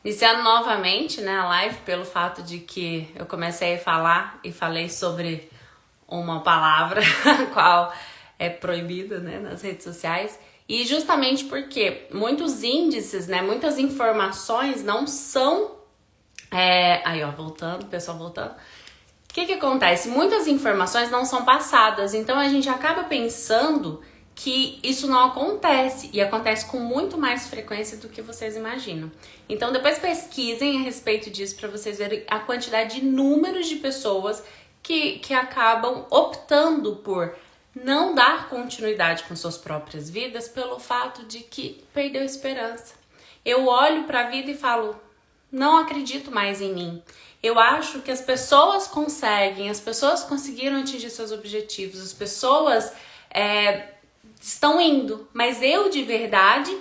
Iniciando novamente, né, a live pelo fato de que eu comecei a falar e falei sobre uma palavra a qual é proibida, né, nas redes sociais. E justamente porque muitos índices, né, muitas informações não são... Aí, ó, voltando, pessoal voltando. O que acontece? Muitas informações não são passadas, então a gente acaba pensando que isso não acontece, e acontece com muito mais frequência do que vocês imaginam. Então depois pesquisem a respeito disso para vocês verem a quantidade de números de pessoas que acabam optando por não dar continuidade com suas próprias vidas pelo fato de que perdeu esperança. Eu olho para a vida e falo, não acredito mais em mim. Eu acho que as pessoas conseguem, as pessoas conseguiram atingir seus objetivos, as pessoas estão indo, mas eu de verdade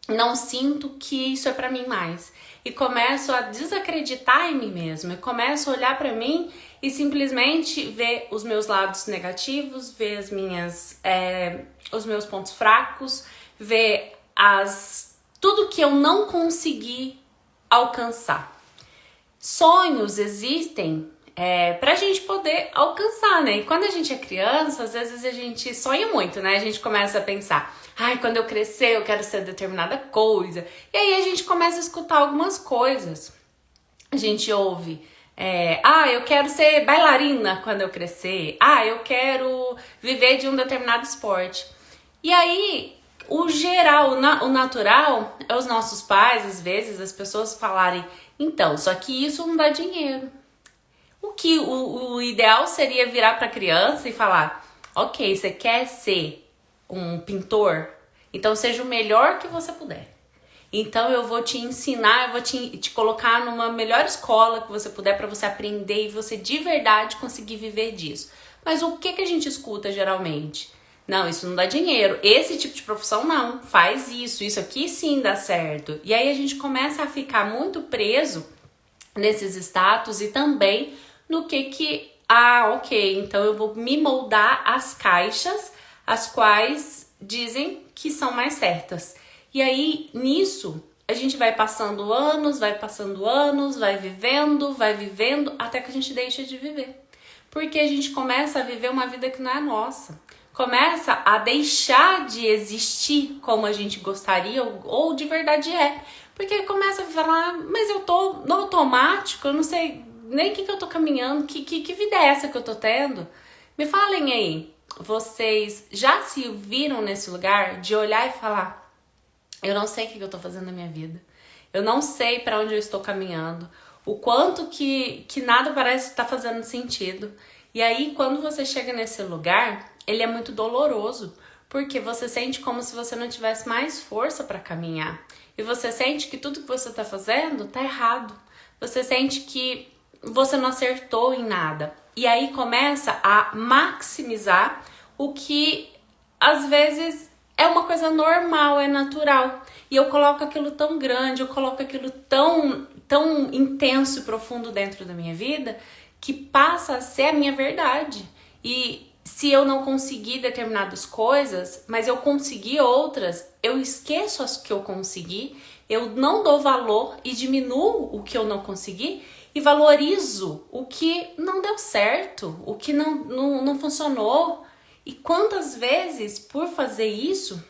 não sinto que isso é pra mim mais. E começo a desacreditar em mim mesma, e começo a olhar pra mim e simplesmente ver os meus lados negativos, ver os meus pontos fracos, ver tudo que eu não consegui alcançar. Sonhos existem pra gente poder alcançar, né? E quando a gente é criança, às vezes a gente sonha muito, né? A gente começa a pensar, quando eu crescer eu quero ser determinada coisa. E aí a gente começa a escutar algumas coisas. A gente ouve, eu quero ser bailarina quando eu crescer. Eu quero viver de um determinado esporte. E aí, o geral, o natural, é os nossos pais, às vezes, as pessoas falarem, então, só que isso não dá dinheiro. O ideal seria virar para a criança e falar, ok, você quer ser um pintor? Então seja o melhor que você puder. Então eu vou te ensinar, eu vou te colocar numa melhor escola que você puder para você aprender e você de verdade conseguir viver disso. Mas o que a gente escuta geralmente? Não, isso não dá dinheiro. Esse tipo de profissão não, faz isso aqui sim dá certo. E aí a gente começa a ficar muito preso nesses status e também no ok, então eu vou me moldar às caixas as quais dizem que são mais certas. E aí, nisso, a gente vai passando anos, vai vivendo, até que a gente deixa de viver. Porque a gente começa a viver uma vida que não é nossa. Começa a deixar de existir como a gente gostaria ou de verdade é. Porque começa a falar, mas eu tô no automático, eu não sei nem o que eu tô caminhando, que vida é essa que eu tô tendo? Me falem aí, vocês já se viram nesse lugar de olhar e falar, eu não sei o que eu tô fazendo na minha vida, eu não sei para onde eu estou caminhando, o quanto que nada parece estar fazendo sentido. E aí, quando você chega nesse lugar, ele é muito doloroso, porque você sente como se você não tivesse mais força para caminhar. E você sente que tudo que você tá fazendo tá errado. Você sente que você não acertou em nada. E aí começa a maximizar o que às vezes é uma coisa normal, é natural. E eu coloco aquilo tão grande, eu coloco aquilo tão intenso e profundo dentro da minha vida que passa a ser a minha verdade. E se eu não conseguir determinadas coisas, mas eu consegui outras, eu esqueço as que eu consegui, eu não dou valor e diminuo o que eu não consegui e valorizo o que não deu certo, o que não funcionou. E quantas vezes, por fazer isso,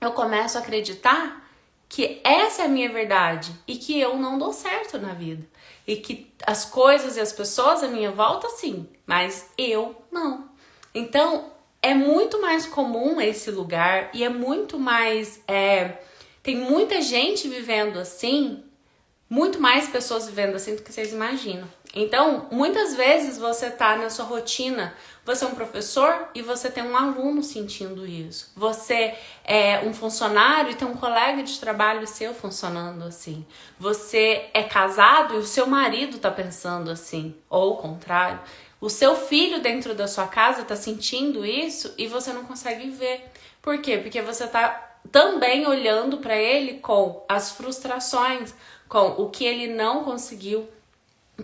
eu começo a acreditar que essa é a minha verdade e que eu não dou certo na vida. E que as coisas e as pessoas à minha volta, sim, mas eu não. Então, é muito mais comum esse lugar e é muito mais... tem muita gente vivendo assim, muito mais pessoas vivendo assim do que vocês imaginam. Então, muitas vezes você tá na sua rotina, você é um professor e você tem um aluno sentindo isso. Você é um funcionário e tem um colega de trabalho seu funcionando assim. Você é casado e o seu marido tá pensando assim, ou o contrário. O seu filho dentro da sua casa tá sentindo isso e você não consegue ver. Por quê? Porque você tá também olhando para ele com as frustrações, com o que ele não conseguiu,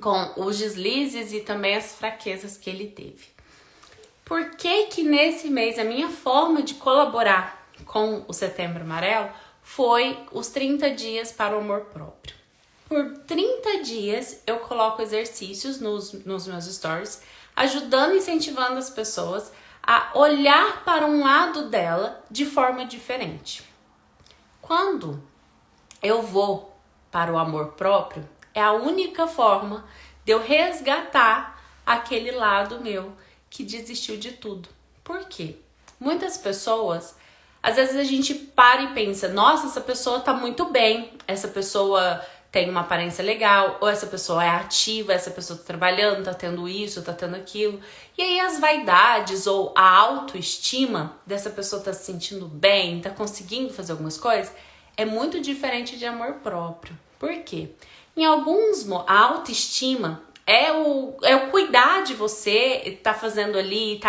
com os deslizes e também as fraquezas que ele teve. Por que nesse mês a minha forma de colaborar com o Setembro Amarelo foi os 30 dias para o amor próprio? por 30 dias eu coloco exercícios nos meus stories, ajudando e incentivando as pessoas a olhar para um lado dela de forma diferente. Quando eu vou para o amor próprio, é a única forma de eu resgatar aquele lado meu que desistiu de tudo. Por quê? Muitas pessoas, às vezes a gente para e pensa, nossa, essa pessoa tá muito bem, essa pessoa tem uma aparência legal, ou essa pessoa é ativa, essa pessoa tá trabalhando, tá tendo isso, tá tendo aquilo. E aí as vaidades ou a autoestima dessa pessoa tá se sentindo bem, tá conseguindo fazer algumas coisas, é muito diferente de amor próprio. Por quê? Em alguns, a autoestima é o cuidar de você, tá fazendo ali,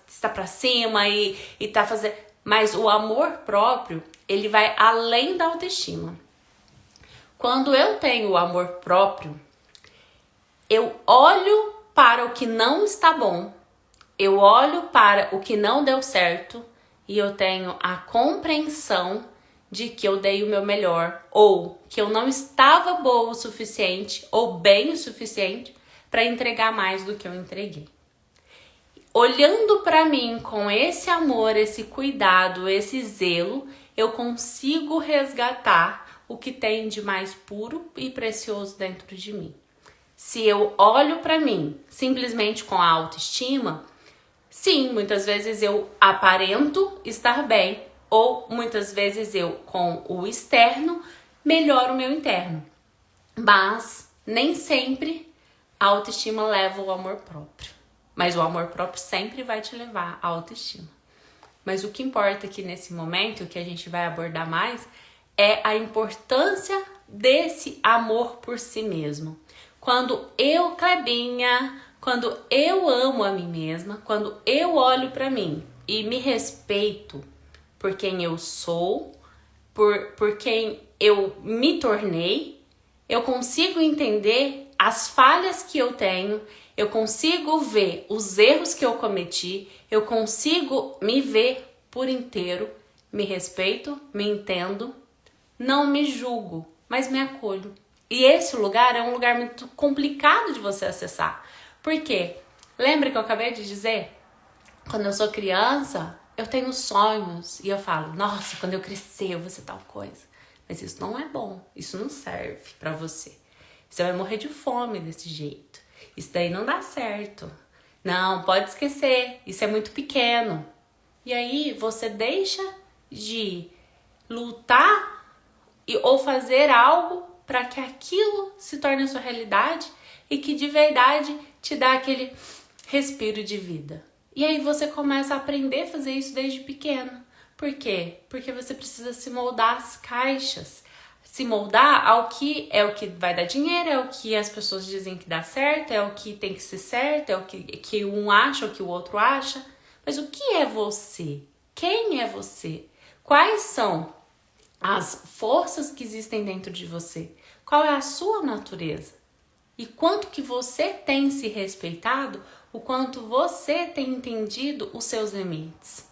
está pra cima e tá fazendo... Mas o amor próprio, ele vai além da autoestima. Quando eu tenho o amor próprio, eu olho para o que não está bom, eu olho para o que não deu certo e eu tenho a compreensão de que eu dei o meu melhor ou que eu não estava boa o suficiente ou bem o suficiente para entregar mais do que eu entreguei. Olhando para mim com esse amor, esse cuidado, esse zelo, eu consigo resgatar o que tem de mais puro e precioso dentro de mim. Se eu olho para mim simplesmente com a autoestima, sim, muitas vezes eu aparento estar bem, ou muitas vezes eu, com o externo, melhoro o meu interno. Mas nem sempre a autoestima leva ao amor próprio. Mas o amor próprio sempre vai te levar à autoestima. Mas o que importa aqui nesse momento, o que a gente vai abordar mais, é a importância desse amor por si mesmo. Quando eu, Clebinha, quando eu amo a mim mesma, quando eu olho para mim e me respeito por quem eu sou, por quem eu me tornei, eu consigo entender as falhas que eu tenho, eu consigo ver os erros que eu cometi, eu consigo me ver por inteiro, me respeito, me entendo, não me julgo, mas me acolho. E esse lugar é um lugar muito complicado de você acessar. Por quê? Lembra que eu acabei de dizer? Quando eu sou criança, eu tenho sonhos e eu falo, nossa, quando eu crescer eu vou ser tal coisa. Mas isso não é bom, isso não serve pra você. Você vai morrer de fome desse jeito. Isso daí não dá certo. Não, pode esquecer, isso é muito pequeno. E aí você deixa de lutar ou fazer algo para que aquilo se torne a sua realidade e que de verdade te dá aquele respiro de vida. E aí você começa a aprender a fazer isso desde pequeno. Por quê? Porque você precisa se moldar às caixas. Se moldar ao que é o que vai dar dinheiro, é o que as pessoas dizem que dá certo, é o que tem que ser certo, é o que um acha, o que o outro acha. Mas o que é você? Quem é você? Quais são as forças que existem dentro de você? Qual é a sua natureza? E quanto que você tem se respeitado, o quanto você tem entendido os seus limites.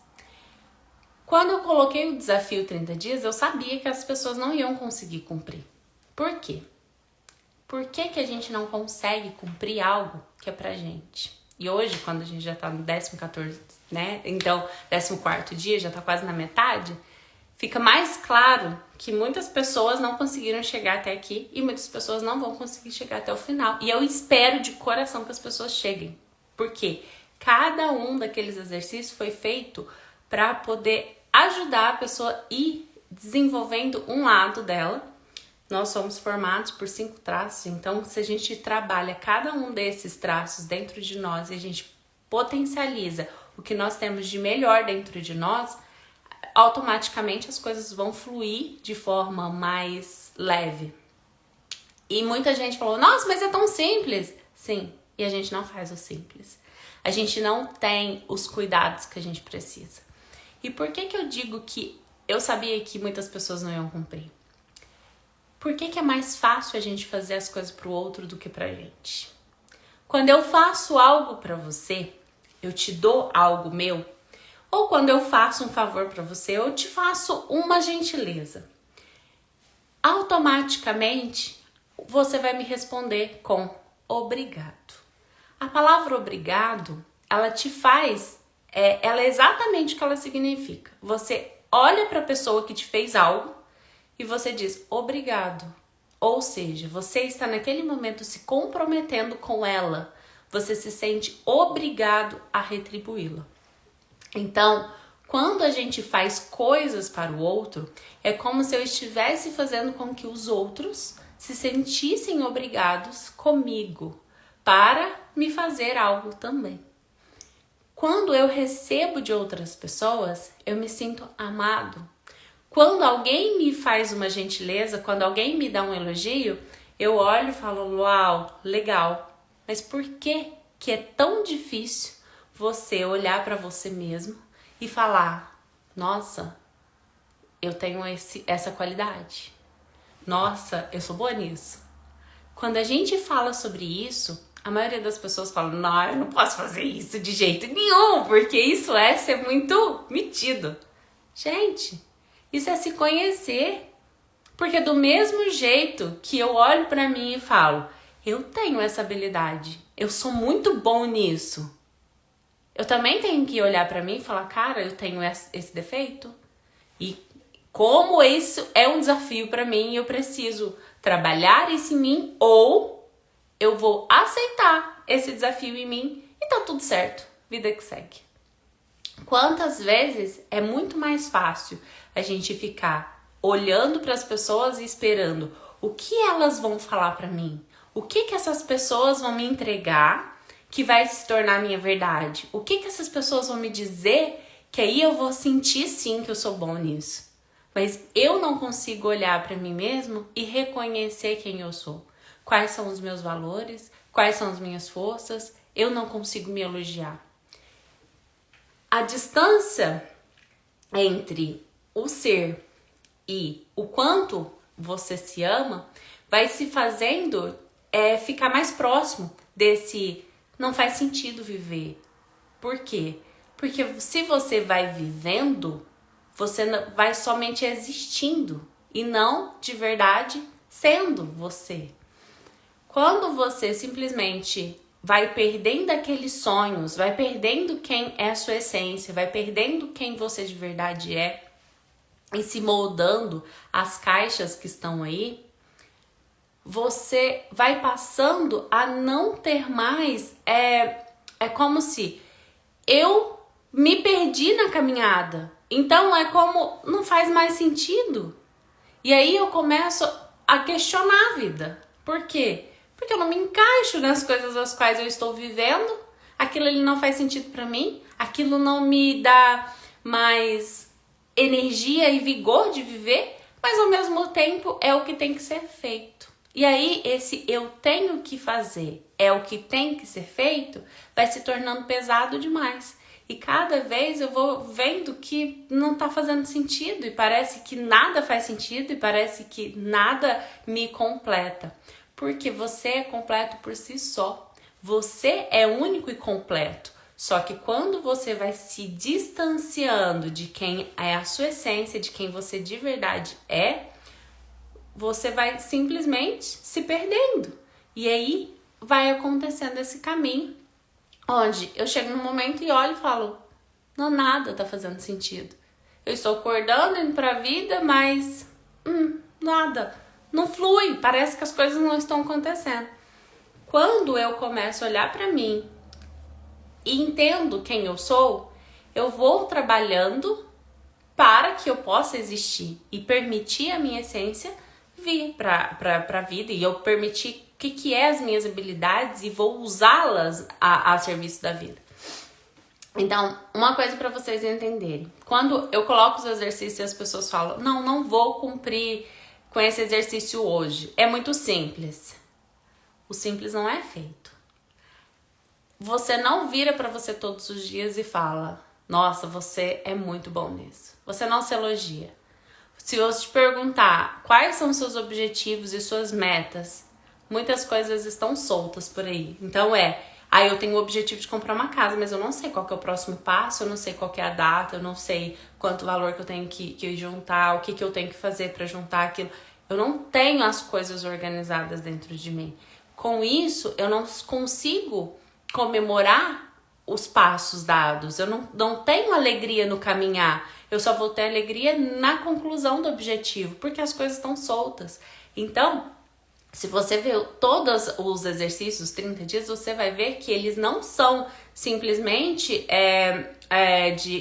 Quando eu coloquei o desafio 30 dias, eu sabia que as pessoas não iam conseguir cumprir. Por quê? Por que a gente não consegue cumprir algo que é pra gente? E hoje, quando a gente já tá no 14º, né? Então, 14º dia, já tá quase na metade, fica mais claro que muitas pessoas não conseguiram chegar até aqui e muitas pessoas não vão conseguir chegar até o final. E eu espero de coração que as pessoas cheguem. Porque cada um daqueles exercícios foi feito para poder ajudar a pessoa a ir desenvolvendo um lado dela. Nós somos formados por 5 traços, então se a gente trabalha cada um desses traços dentro de nós e a gente potencializa o que nós temos de melhor dentro de nós, automaticamente as coisas vão fluir de forma mais leve. E muita gente falou, nossa, mas é tão simples. Sim, e a gente não faz o simples. A gente não tem os cuidados que a gente precisa. E por que eu digo que eu sabia que muitas pessoas não iam cumprir? Por que é mais fácil a gente fazer as coisas pro outro do que pra gente? Quando eu faço algo pra você, eu te dou algo meu, ou quando eu faço um favor pra você, eu te faço uma gentileza. Automaticamente, você vai me responder com obrigado. A palavra obrigado, ela te faz, ela é exatamente o que ela significa. Você olha para a pessoa que te fez algo e você diz obrigado. Ou seja, você está naquele momento se comprometendo com ela. Você se sente obrigado a retribuí-la. Então, quando a gente faz coisas para o outro, é como se eu estivesse fazendo com que os outros se sentissem obrigados comigo para me fazer algo também. Quando eu recebo de outras pessoas, eu me sinto amado. Quando alguém me faz uma gentileza, quando alguém me dá um elogio, eu olho e falo, uau, legal. Mas por que é tão difícil você olhar para você mesmo e falar, nossa, eu tenho essa qualidade. Nossa, eu sou boa nisso. Quando a gente fala sobre isso, a maioria das pessoas fala, não, eu não posso fazer isso de jeito nenhum, porque isso é ser muito metido. Gente, isso é se conhecer. Porque do mesmo jeito que eu olho pra mim e falo, eu tenho essa habilidade, eu sou muito bom nisso. Eu também tenho que olhar pra mim e falar, cara, eu tenho esse defeito. E como isso é um desafio pra mim, eu preciso trabalhar isso em mim ou eu vou aceitar esse desafio em mim e tá tudo certo, vida que segue. Quantas vezes é muito mais fácil a gente ficar olhando para as pessoas e esperando o que elas vão falar para mim, o que essas pessoas vão me entregar que vai se tornar minha verdade, o que essas pessoas vão me dizer que aí eu vou sentir sim que eu sou bom nisso. Mas eu não consigo olhar para mim mesmo e reconhecer quem eu sou. Quais são os meus valores, quais são as minhas forças, eu não consigo me elogiar. A distância entre o ser e o quanto você se ama vai se fazendo ficar mais próximo desse não faz sentido viver. Por quê? Porque se você vai vivendo, você vai somente existindo e não de verdade sendo você. Quando você simplesmente vai perdendo aqueles sonhos, vai perdendo quem é a sua essência, vai perdendo quem você de verdade é e se moldando as caixas que estão aí, você vai passando a não ter mais, é como se eu me perdi na caminhada. Então é como, não faz mais sentido. E aí eu começo a questionar a vida. Por quê? Porque eu não me encaixo nas coisas as quais eu estou vivendo. Aquilo ali não faz sentido pra mim. Aquilo não me dá mais energia e vigor de viver. Mas ao mesmo tempo é o que tem que ser feito. E aí esse eu tenho que fazer, é o que tem que ser feito, vai se tornando pesado demais. E cada vez eu vou vendo que não tá fazendo sentido. E parece que nada faz sentido. E parece que nada me completa. Porque você é completo por si só. Você é único e completo. Só que quando você vai se distanciando de quem é a sua essência, de quem você de verdade é, você vai simplesmente se perdendo. E aí vai acontecendo esse caminho, onde eu chego num momento e olho e falo, não, nada tá fazendo sentido. Eu estou acordando, indo pra vida, mas nada. Não flui, parece que as coisas não estão acontecendo. Quando eu começo a olhar pra mim e entendo quem eu sou, eu vou trabalhando para que eu possa existir e permitir a minha essência vir pra vida e eu permitir o que é as minhas habilidades e vou usá-las a serviço da vida. Então, uma coisa para vocês entenderem. Quando eu coloco os exercícios e as pessoas falam, não vou cumprir com esse exercício hoje. É muito simples. O simples não é feito. Você não vira para você todos os dias e fala, nossa, você é muito bom nisso. Você não se elogia. Se eu te perguntar quais são seus objetivos e suas metas, muitas coisas estão soltas por aí. Então eu tenho o objetivo de comprar uma casa, mas eu não sei qual que é o próximo passo, eu não sei qual que é a data, eu não sei quanto valor que eu tenho que juntar, o que eu tenho que fazer para juntar aquilo. Eu não tenho as coisas organizadas dentro de mim. Com isso, eu não consigo comemorar os passos dados. Eu não tenho alegria no caminhar. Eu só vou ter alegria na conclusão do objetivo, porque as coisas estão soltas. Então, se você ver todos os exercícios, 30 dias, você vai ver que eles não são simplesmente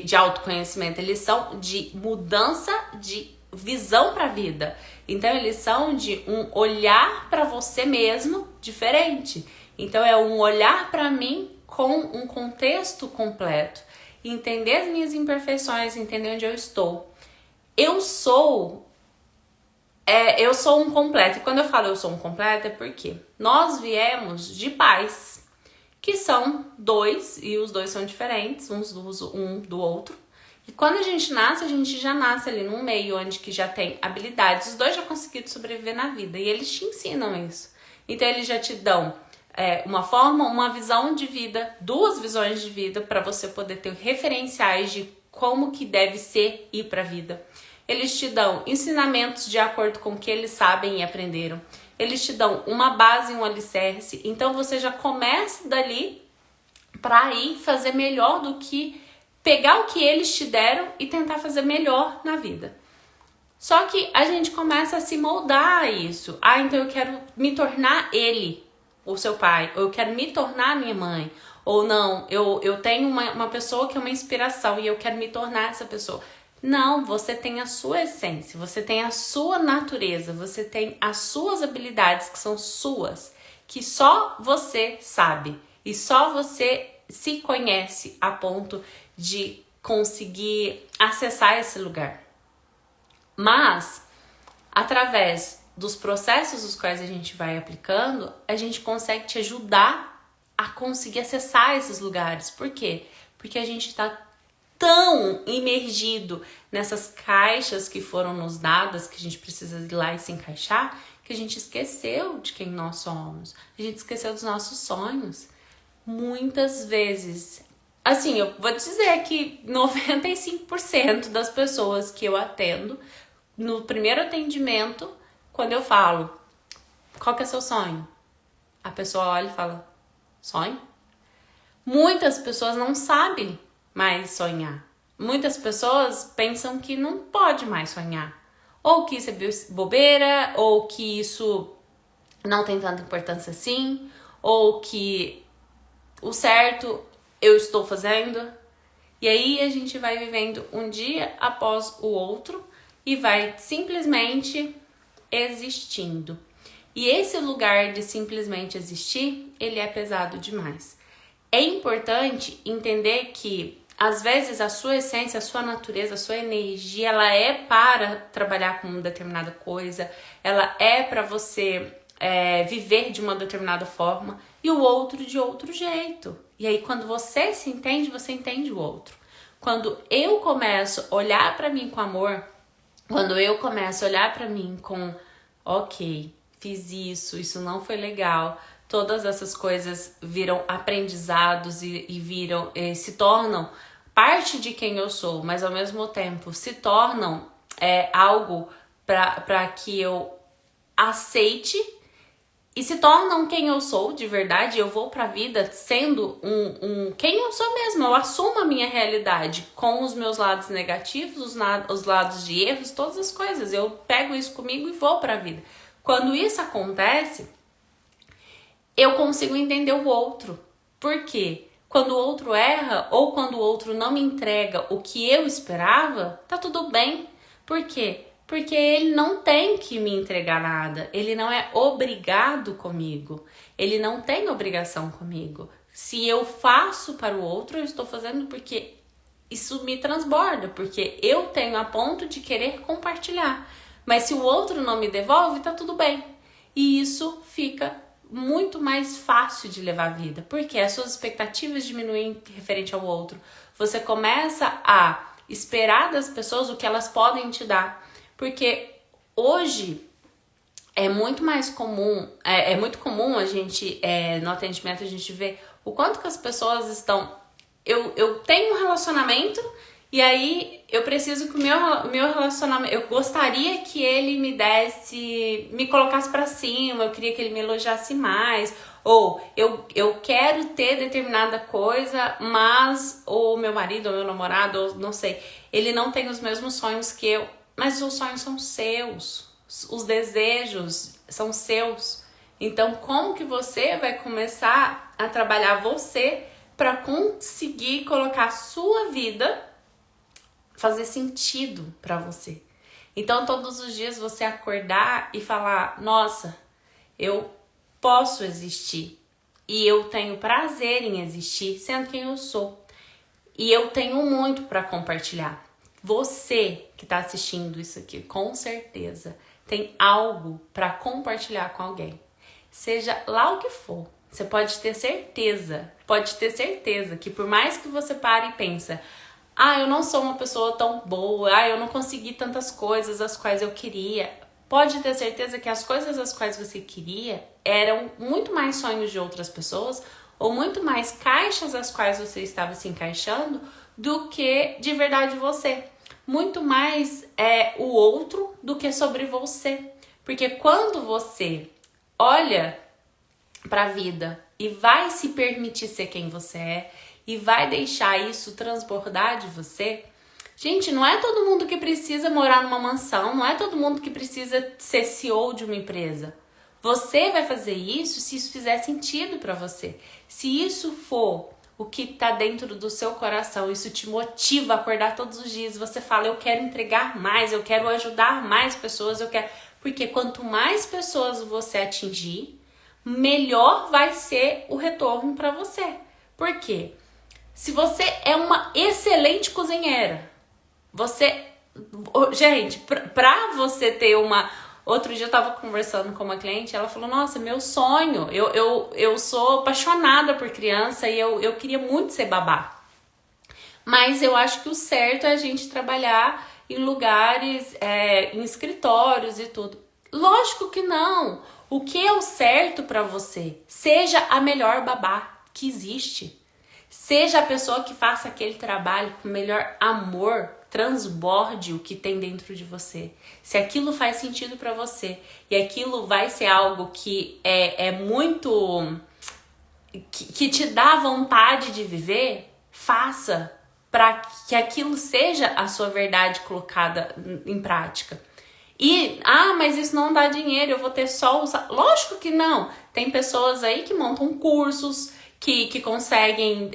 de autoconhecimento, eles são de mudança de visão para a vida. Então, eles são de um olhar para você mesmo diferente. Então, é um olhar para mim com um contexto completo. Entender as minhas imperfeições, entender onde eu estou. Eu sou um completo. E quando eu falo eu sou um completo é porque nós viemos de pais que são dois, e os dois são diferentes, um do outro. E quando a gente já nasce ali num meio onde que já tem habilidades. Os dois já conseguiram sobreviver na vida e eles te ensinam isso. Então eles já te dão uma forma, uma visão de vida, duas visões de vida para você poder ter referenciais de como que deve ser ir para a vida. Eles te dão ensinamentos de acordo com o que eles sabem e aprenderam. Eles te dão uma base, um alicerce. Então você já começa dali para ir fazer melhor do que pegar o que eles te deram e tentar fazer melhor na vida. Só que a gente começa a se moldar a isso. Então eu quero me tornar ele, o seu pai. Ou eu quero me tornar minha mãe. Ou não, eu tenho uma pessoa que é uma inspiração e eu quero me tornar essa pessoa. Não, você tem a sua essência, você tem a sua natureza, você tem as suas habilidades que são suas, que só você sabe e só você se conhece a ponto de conseguir acessar esse lugar. Mas, através dos processos os quais a gente vai aplicando, a gente consegue te ajudar a conseguir acessar esses lugares. Por quê? Porque a gente está tão imergido nessas caixas que foram nos dadas, que a gente precisa ir lá e se encaixar, que a gente esqueceu de quem nós somos. A gente esqueceu dos nossos sonhos. Muitas vezes. Assim, eu vou dizer que 95% das pessoas que eu atendo, no primeiro atendimento, quando eu falo, qual que é seu sonho? A pessoa olha e fala, sonho? Muitas pessoas não sabem mais sonhar. Muitas pessoas pensam que não pode mais sonhar. Ou que isso é bobeira, ou que isso não tem tanta importância assim, ou que o certo eu estou fazendo. E aí a gente vai vivendo um dia após o outro e vai simplesmente existindo. E esse lugar de simplesmente existir, ele é pesado demais. É importante entender que às vezes a sua essência, a sua natureza, a sua energia, ela é para trabalhar com uma determinada coisa, ela é para você viver de uma determinada forma e o outro de outro jeito. E aí quando você se entende, você entende o outro. Quando eu começo a olhar para mim com amor, quando eu começo a olhar para mim com, ok, fiz isso não foi legal, todas essas coisas viram aprendizados e se tornam parte de quem eu sou, mas ao mesmo tempo se tornam algo para que eu aceite e se tornam quem eu sou de verdade. Eu vou pra vida sendo quem eu sou mesmo. Eu assumo a minha realidade com os meus lados negativos, os lados de erros, todas as coisas. Eu pego isso comigo e vou pra vida. Quando isso acontece, eu consigo entender o outro. Por quê? Quando o outro erra ou quando o outro não me entrega o que eu esperava, tá tudo bem. Por quê? Porque ele não tem que me entregar nada. Ele não é obrigado comigo. Ele não tem obrigação comigo. Se eu faço para o outro, eu estou fazendo porque isso me transborda. Porque eu tenho a ponto de querer compartilhar. Mas se o outro não me devolve, tá tudo bem. E isso fica muito mais fácil de levar a vida, porque as suas expectativas diminuem referente ao outro. Você começa a esperar das pessoas o que elas podem te dar, porque hoje é muito mais comum, é muito comum a gente, no atendimento, a gente ver o quanto que as pessoas estão... Eu tenho um relacionamento E aí eu preciso que o meu relacionamento, eu gostaria que ele me colocasse pra cima, eu queria que ele me elogiasse mais, ou eu quero ter determinada coisa, mas o meu marido, ou meu namorado, ou não sei, ele não tem os mesmos sonhos que eu, mas os sonhos são seus, os desejos são seus. Então, como que você vai começar a trabalhar você para conseguir colocar a sua vida fazer sentido para você? Então, todos os dias você acordar e falar: nossa, eu posso existir e eu tenho prazer em existir sendo quem eu sou. E eu tenho muito para compartilhar. Você que está assistindo isso aqui, com certeza, tem algo para compartilhar com alguém. Seja lá o que for, você pode ter certeza que por mais que você pare e pensa: eu não sou uma pessoa tão boa, eu não consegui tantas coisas as quais eu queria. Pode ter certeza que as coisas as quais você queria eram muito mais sonhos de outras pessoas ou muito mais caixas as quais você estava se encaixando do que de verdade você. Muito mais o outro do que sobre você. Porque quando você olha para a vida e vai se permitir ser quem você é e vai deixar isso transbordar de você, gente, não é todo mundo que precisa morar numa mansão, não é todo mundo que precisa ser CEO de uma empresa. Você vai fazer isso se isso fizer sentido para você. Se isso for o que tá dentro do seu coração, isso te motiva a acordar todos os dias, você fala: eu quero entregar mais, eu quero ajudar mais pessoas, eu quero... Porque quanto mais pessoas você atingir, melhor vai ser o retorno para você. Por quê? Se você é uma excelente cozinheira, gente, pra você ter uma... Outro dia eu tava conversando com uma cliente, ela falou: nossa, meu sonho, eu sou apaixonada por criança e eu queria muito ser babá. Mas eu acho que o certo é a gente trabalhar em lugares, em escritórios e tudo. Lógico que não. O que é o certo pra você? Seja a melhor babá que existe. Seja a pessoa que faça aquele trabalho com o melhor amor, transborde o que tem dentro de você. Se aquilo faz sentido pra você e aquilo vai ser algo que é muito... que te dá vontade de viver, faça para que aquilo seja a sua verdade colocada em prática. E, mas isso não dá dinheiro, eu vou ter só os... Lógico que não. Tem pessoas aí que montam cursos, que conseguem...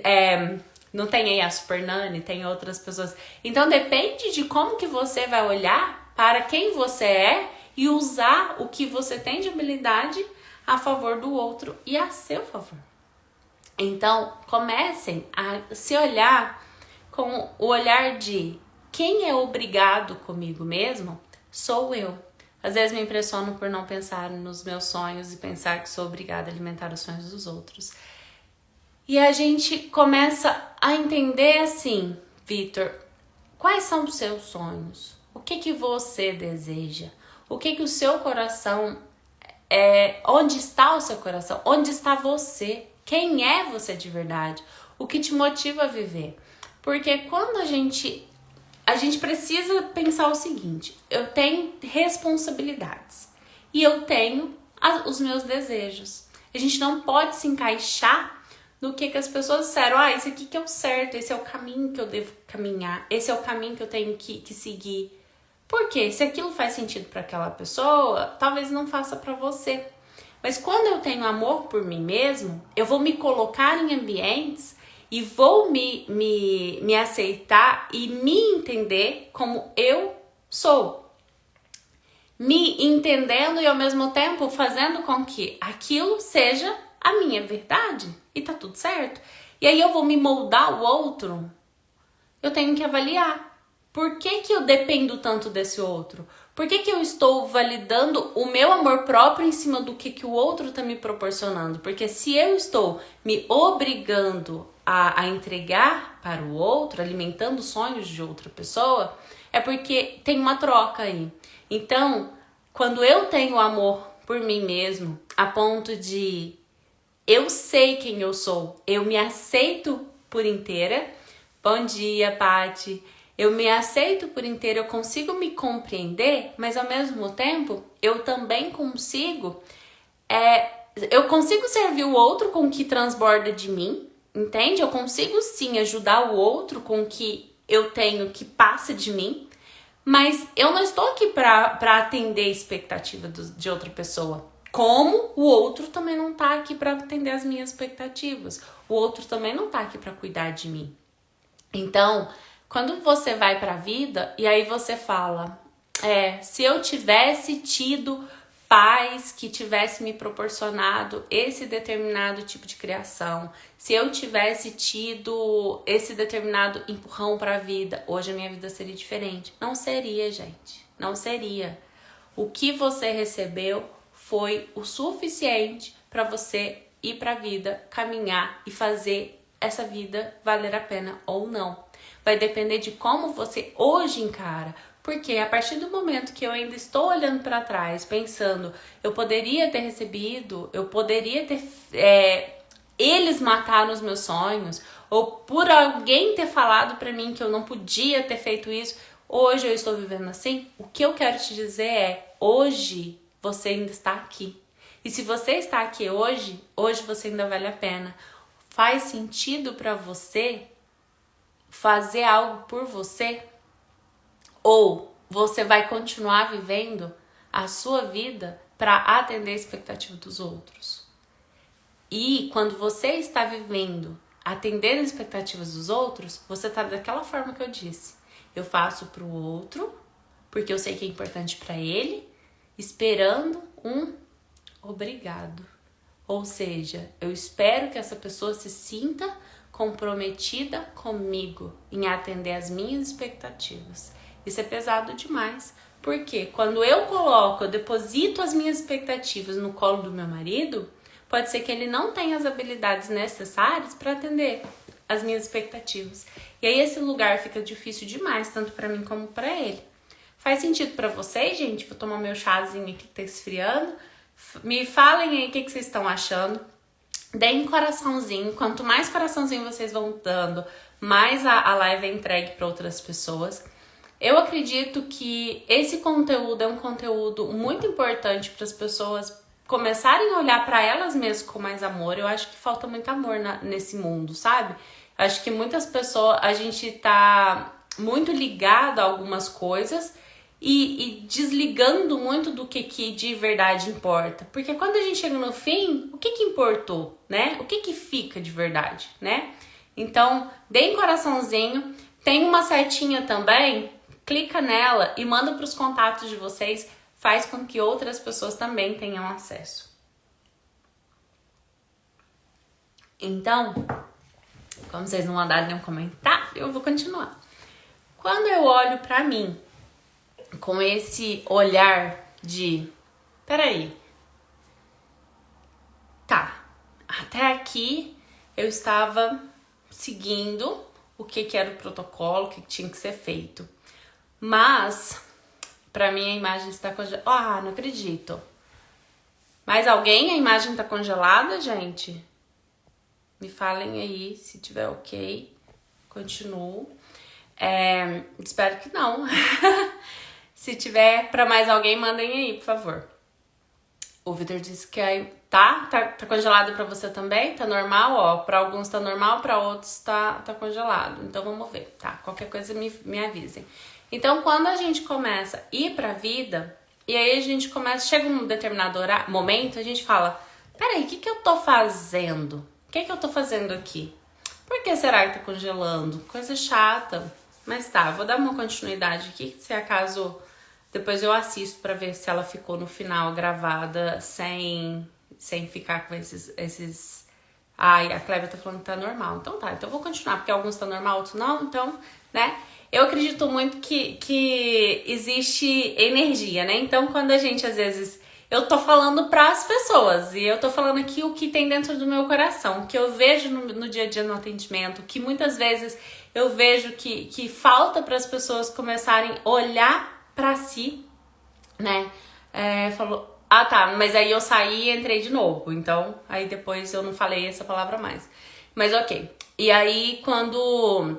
não tem aí a Super Nani, tem outras pessoas. Então depende de como que você vai olhar para quem você é e usar o que você tem de habilidade a favor do outro e a seu favor. Então comecem a se olhar com o olhar de: quem é obrigado comigo mesmo sou eu. Às vezes me impressiono por não pensar nos meus sonhos e pensar que sou obrigada a alimentar os sonhos dos outros. E a gente começa a entender assim: Vitor, quais são os seus sonhos? O que você deseja? O que o seu coração onde está o seu coração? Onde está você? Quem é você de verdade? O que te motiva a viver? Porque quando a gente precisa pensar o seguinte: eu tenho responsabilidades e eu tenho os meus desejos. A gente não pode se encaixar no que as pessoas disseram: esse aqui que é o certo, esse é o caminho que eu devo caminhar, esse é o caminho que eu tenho que seguir. Por quê? Se aquilo faz sentido para aquela pessoa, talvez não faça para você. Mas quando eu tenho amor por mim mesmo, eu vou me colocar em ambientes e vou me aceitar e me entender como eu sou. Me entendendo e ao mesmo tempo fazendo com que aquilo seja a minha verdade. E tá tudo certo. E aí eu vou me moldar o outro. Eu tenho que avaliar. Por que eu dependo tanto desse outro? Por que eu estou validando o meu amor próprio em cima do que o outro está me proporcionando? Porque se eu estou me obrigando a entregar para o outro, alimentando os sonhos de outra pessoa, é porque tem uma troca aí. Então, quando eu tenho amor por mim mesmo, a ponto de eu sei quem eu sou, eu me aceito por inteira. Bom dia, Paty. Eu me aceito por inteiro, eu consigo me compreender, mas ao mesmo tempo eu também consigo eu consigo servir o outro com o que transborda de mim, entende? Eu consigo sim ajudar o outro com o que eu tenho que passa de mim, mas eu não estou aqui para atender a expectativa de outra pessoa. Como o outro também não tá aqui para atender as minhas expectativas. O outro também não tá aqui para cuidar de mim. Então, quando você vai para a vida e aí você fala, se eu tivesse tido pais que tivesse me proporcionado esse determinado tipo de criação, se eu tivesse tido esse determinado empurrão para a vida, hoje a minha vida seria diferente. Não seria, gente. Não seria. O que você recebeu foi o suficiente para você ir para a vida, caminhar e fazer essa vida valer a pena ou não. Vai depender de como você hoje encara. Porque a partir do momento que eu ainda estou olhando para trás, pensando, eu poderia ter recebido, eu poderia ter... eles mataram os meus sonhos, ou por alguém ter falado para mim que eu não podia ter feito isso, hoje eu estou vivendo assim. O que eu quero te dizer hoje você ainda está aqui. E se você está aqui hoje você ainda vale a pena. Faz sentido para você fazer algo por você? Ou você vai continuar vivendo a sua vida para atender a expectativa dos outros? E quando você está vivendo, atendendo as expectativas dos outros, você está daquela forma que eu disse. Eu faço para o outro, porque eu sei que é importante para ele, esperando um obrigado. Ou seja, eu espero que essa pessoa se sinta comprometida comigo em atender as minhas expectativas. Isso é pesado demais, porque quando eu deposito as minhas expectativas no colo do meu marido, pode ser que ele não tenha as habilidades necessárias para atender as minhas expectativas. E aí esse lugar fica difícil demais, tanto para mim como para ele. Faz sentido para vocês, gente? Vou tomar meu chazinho aqui que tá esfriando. Me falem aí o que vocês estão achando. Deem coraçãozinho. Quanto mais coraçãozinho vocês vão dando, mais a live é entregue para outras pessoas. Eu acredito que esse conteúdo é um conteúdo muito importante para as pessoas começarem a olhar para elas mesmas com mais amor. Eu acho que falta muito amor nesse mundo, sabe? Acho que muitas pessoas, a gente tá muito ligado a algumas coisas e desligando muito do que de verdade importa. Porque quando a gente chega no fim, o que importou, né? O que fica de verdade, né? Então, deem coraçãozinho. Tem uma setinha também, clica nela e manda para os contatos de vocês. Faz com que outras pessoas também tenham acesso. Então, como vocês não mandaram nenhum comentário, eu vou continuar. Quando eu olho para mim com esse olhar de, peraí, tá, até aqui eu estava seguindo o que era o protocolo, o que tinha que ser feito. Mas, pra mim a imagem está congelada. Ah, não acredito. Mais alguém? A imagem está congelada, gente? Me falem aí se tiver ok. Continuo. Espero que não. Se tiver pra mais alguém, mandem aí, por favor. O Vitor disse que tá congelado pra você também? Tá normal, ó. Pra alguns tá normal, pra outros tá congelado. Então vamos ver, tá? Qualquer coisa me avisem. Então, quando a gente começa a ir pra vida, e aí a gente chega um determinado momento, a gente fala, peraí, o que eu tô fazendo? O que eu tô fazendo aqui? Por que será que tá congelando? Coisa chata. Mas tá, vou dar uma continuidade aqui, se acaso depois eu assisto pra ver se ela ficou no final gravada sem ficar com esses... Ai, a Cléber tá falando que tá normal. Então tá, então eu vou continuar, porque alguns tá normal, outros não, então, né? Eu acredito muito que existe energia, né? Então, quando a gente, às vezes, eu tô falando pras pessoas e eu tô falando aqui o que tem dentro do meu coração, o que eu vejo no dia a dia no atendimento, que muitas vezes eu vejo que falta para as pessoas começarem a olhar pra si, né? Falou, ah tá, mas aí eu saí e entrei de novo, então aí depois eu não falei essa palavra mais. Mas ok. E aí, quando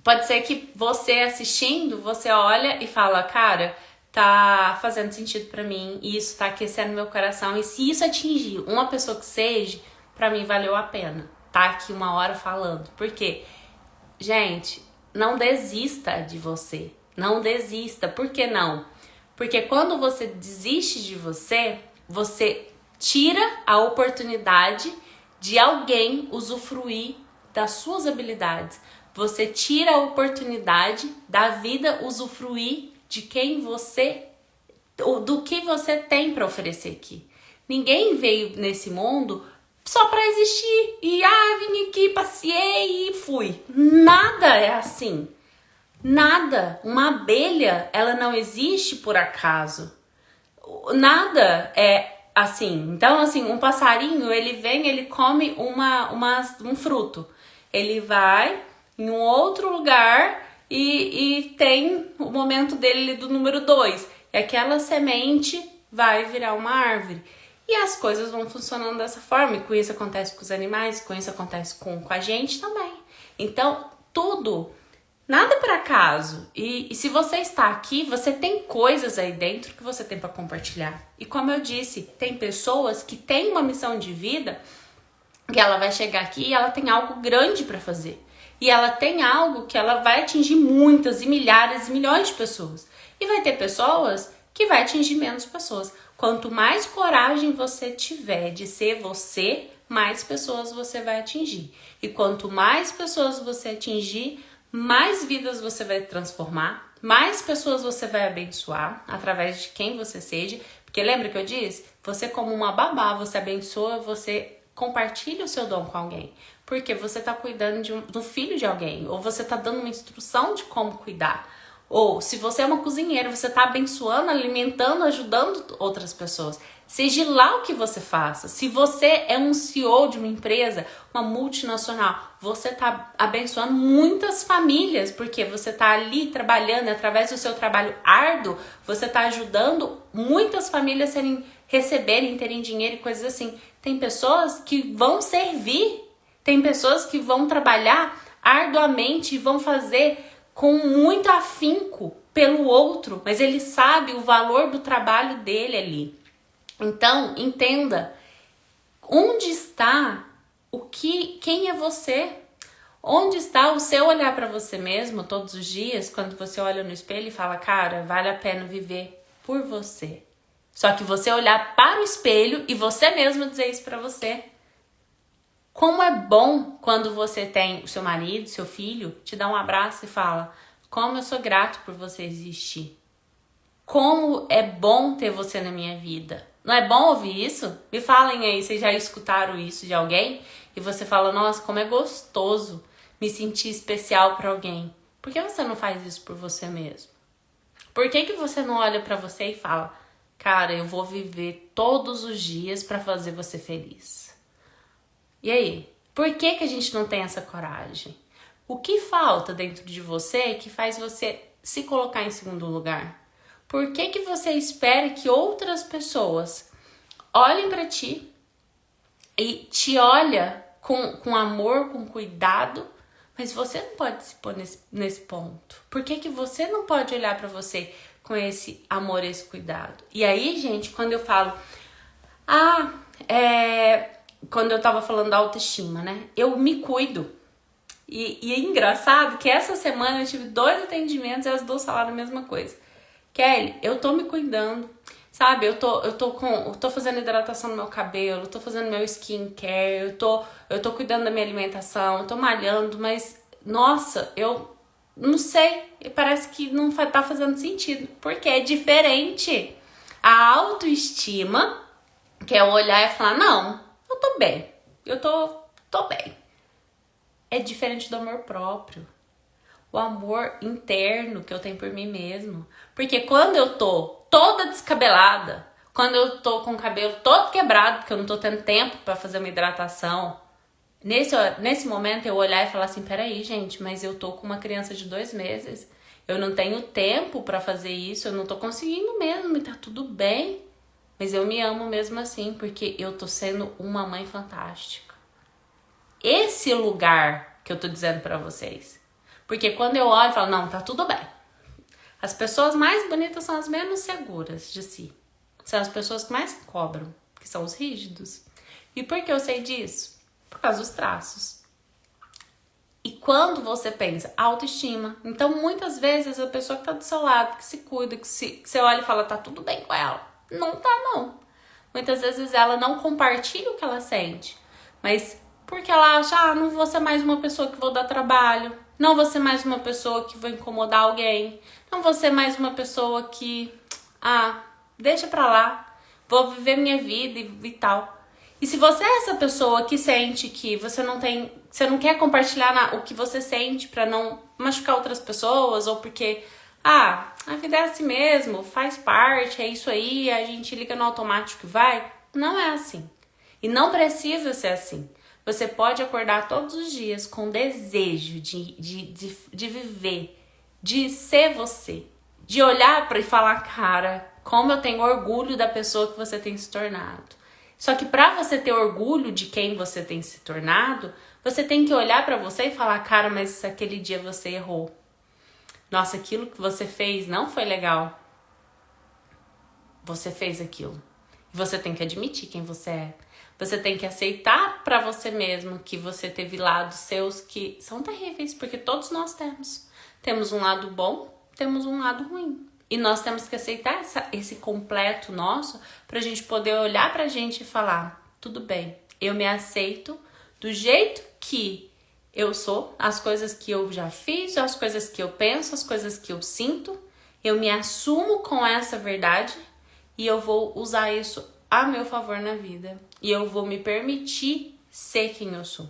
Pode ser que você assistindo, você olha e fala, cara, tá fazendo sentido pra mim, e isso tá aquecendo meu coração, e se isso atingir uma pessoa que seja, pra mim valeu a pena tá aqui uma hora falando. Por quê? Gente, não desista de você. Não desista. Por que não? Porque quando você desiste de você, você tira a oportunidade de alguém usufruir das suas habilidades. Você tira a oportunidade da vida usufruir de quem você, do que você tem para oferecer aqui. Ninguém veio nesse mundo só para existir e vim aqui, passei e fui. Nada é assim. Nada. Uma abelha, ela não existe por acaso. Nada é assim. Então, assim, um passarinho, ele vem, ele come um fruto. Ele vai em um outro lugar e tem o momento dele do número 2. E aquela semente vai virar uma árvore. E as coisas vão funcionando dessa forma. E com isso acontece com os animais, com isso acontece com a gente também. Então, tudo, nada é por acaso. E se você está aqui, você tem coisas aí dentro que você tem para compartilhar. E como eu disse, tem pessoas que têm uma missão de vida que ela vai chegar aqui e ela tem algo grande para fazer. E ela tem algo que ela vai atingir muitas e milhares e milhões de pessoas. E vai ter pessoas que vai atingir menos pessoas. Quanto mais coragem você tiver de ser você, mais pessoas você vai atingir. E quanto mais pessoas você atingir, mais vidas você vai transformar, mais pessoas você vai abençoar através de quem você seja. Porque lembra que eu disse? Você como uma babá, você abençoa, você compartilha o seu dom com alguém. Porque você está cuidando do filho de alguém, ou você está dando uma instrução de como cuidar. Ou se você é uma cozinheira, você está abençoando, alimentando, ajudando outras pessoas. Seja lá o que você faça. Se você é um CEO de uma empresa, uma multinacional, você está abençoando muitas famílias, porque você está ali trabalhando, através do seu trabalho árduo, você está ajudando muitas famílias a receberem, terem dinheiro e coisas assim. Tem pessoas que vão servir, tem pessoas que vão trabalhar arduamente e vão fazer com muito afinco pelo outro, mas ele sabe o valor do trabalho dele ali. Então, entenda, onde está quem é você? Onde está o seu olhar para você mesmo todos os dias, quando você olha no espelho e fala, cara, vale a pena viver por você. Só que você olhar para o espelho e você mesmo dizer isso para você. Como é bom quando você tem o seu marido, seu filho, te dá um abraço e fala, como eu sou grato por você existir. Como é bom ter você na minha vida. Não é bom ouvir isso? Me falem aí, vocês já escutaram isso de alguém? E você fala, nossa, como é gostoso me sentir especial para alguém. Por que você não faz isso por você mesmo? Por que você não olha para você e fala, cara, eu vou viver todos os dias para fazer você feliz? E aí? Por que a gente não tem essa coragem? O que falta dentro de você que faz você se colocar em segundo lugar? Por que você espera que outras pessoas olhem para ti e te olha com amor, com cuidado, mas você não pode se pôr nesse ponto? Por que você não pode olhar para você com esse amor, esse cuidado? E aí, gente, quando eu falo, quando eu tava falando da autoestima, né? Eu me cuido. E é engraçado que essa semana eu tive 2 atendimentos e as 2 falaram a mesma coisa. Kelly, eu tô me cuidando, sabe? Eu tô fazendo hidratação no meu cabelo, eu tô fazendo meu skincare, eu tô cuidando da minha alimentação, eu tô malhando, mas, nossa, eu não sei, parece que não tá fazendo sentido, porque é diferente. A autoestima, que é olhar e falar, não, eu tô bem, eu tô bem. É diferente do amor próprio. O amor interno que eu tenho por mim mesmo. Porque quando eu tô toda descabelada, quando eu tô com o cabelo todo quebrado, porque eu não tô tendo tempo pra fazer uma hidratação, nesse momento eu olhar e falar assim, peraí, gente, mas eu tô com uma criança de 2 meses, eu não tenho tempo pra fazer isso, eu não tô conseguindo mesmo, e tá tudo bem. Mas eu me amo mesmo assim, porque eu tô sendo uma mãe fantástica. Esse lugar que eu tô dizendo pra vocês. Porque quando eu olho, eu falo, não, tá tudo bem. As pessoas mais bonitas são as menos seguras de si. São as pessoas que mais cobram, que são os rígidos. E por que eu sei disso? Por causa dos traços. E quando você pensa autoestima, então muitas vezes a pessoa que tá do seu lado, que se cuida, que você olha e fala, tá tudo bem com ela. Não tá, não. Muitas vezes ela não compartilha o que ela sente, mas porque ela acha, não vou ser mais uma pessoa que vou dar trabalho, não vou ser mais uma pessoa que vou incomodar alguém, não vou ser mais uma pessoa que, deixa pra lá, vou viver minha vida e tal. E se você é essa pessoa que sente que você não quer compartilhar o que você sente pra não machucar outras pessoas, ou porque, a vida é assim mesmo, faz parte, é isso aí, a gente liga no automático e vai, não é assim. E não precisa ser assim. Você pode acordar todos os dias com desejo de viver, de ser você, de olhar e falar, cara, como eu tenho orgulho da pessoa que você tem se tornado. Só que para você ter orgulho de quem você tem se tornado, você tem que olhar para você e falar, cara, mas aquele dia você errou. Nossa, aquilo que você fez não foi legal. Você fez aquilo. Você tem que admitir quem você é. Você tem que aceitar para você mesmo que você teve lados seus que são terríveis, porque todos nós temos. Temos um lado bom, temos um lado ruim. E nós temos que aceitar esse completo nosso pra gente poder olhar pra gente e falar, tudo bem, eu me aceito do jeito que eu sou, as coisas que eu já fiz, as coisas que eu penso, as coisas que eu sinto, eu me assumo com essa verdade e eu vou usar isso a meu favor na vida. E eu vou me permitir ser quem eu sou.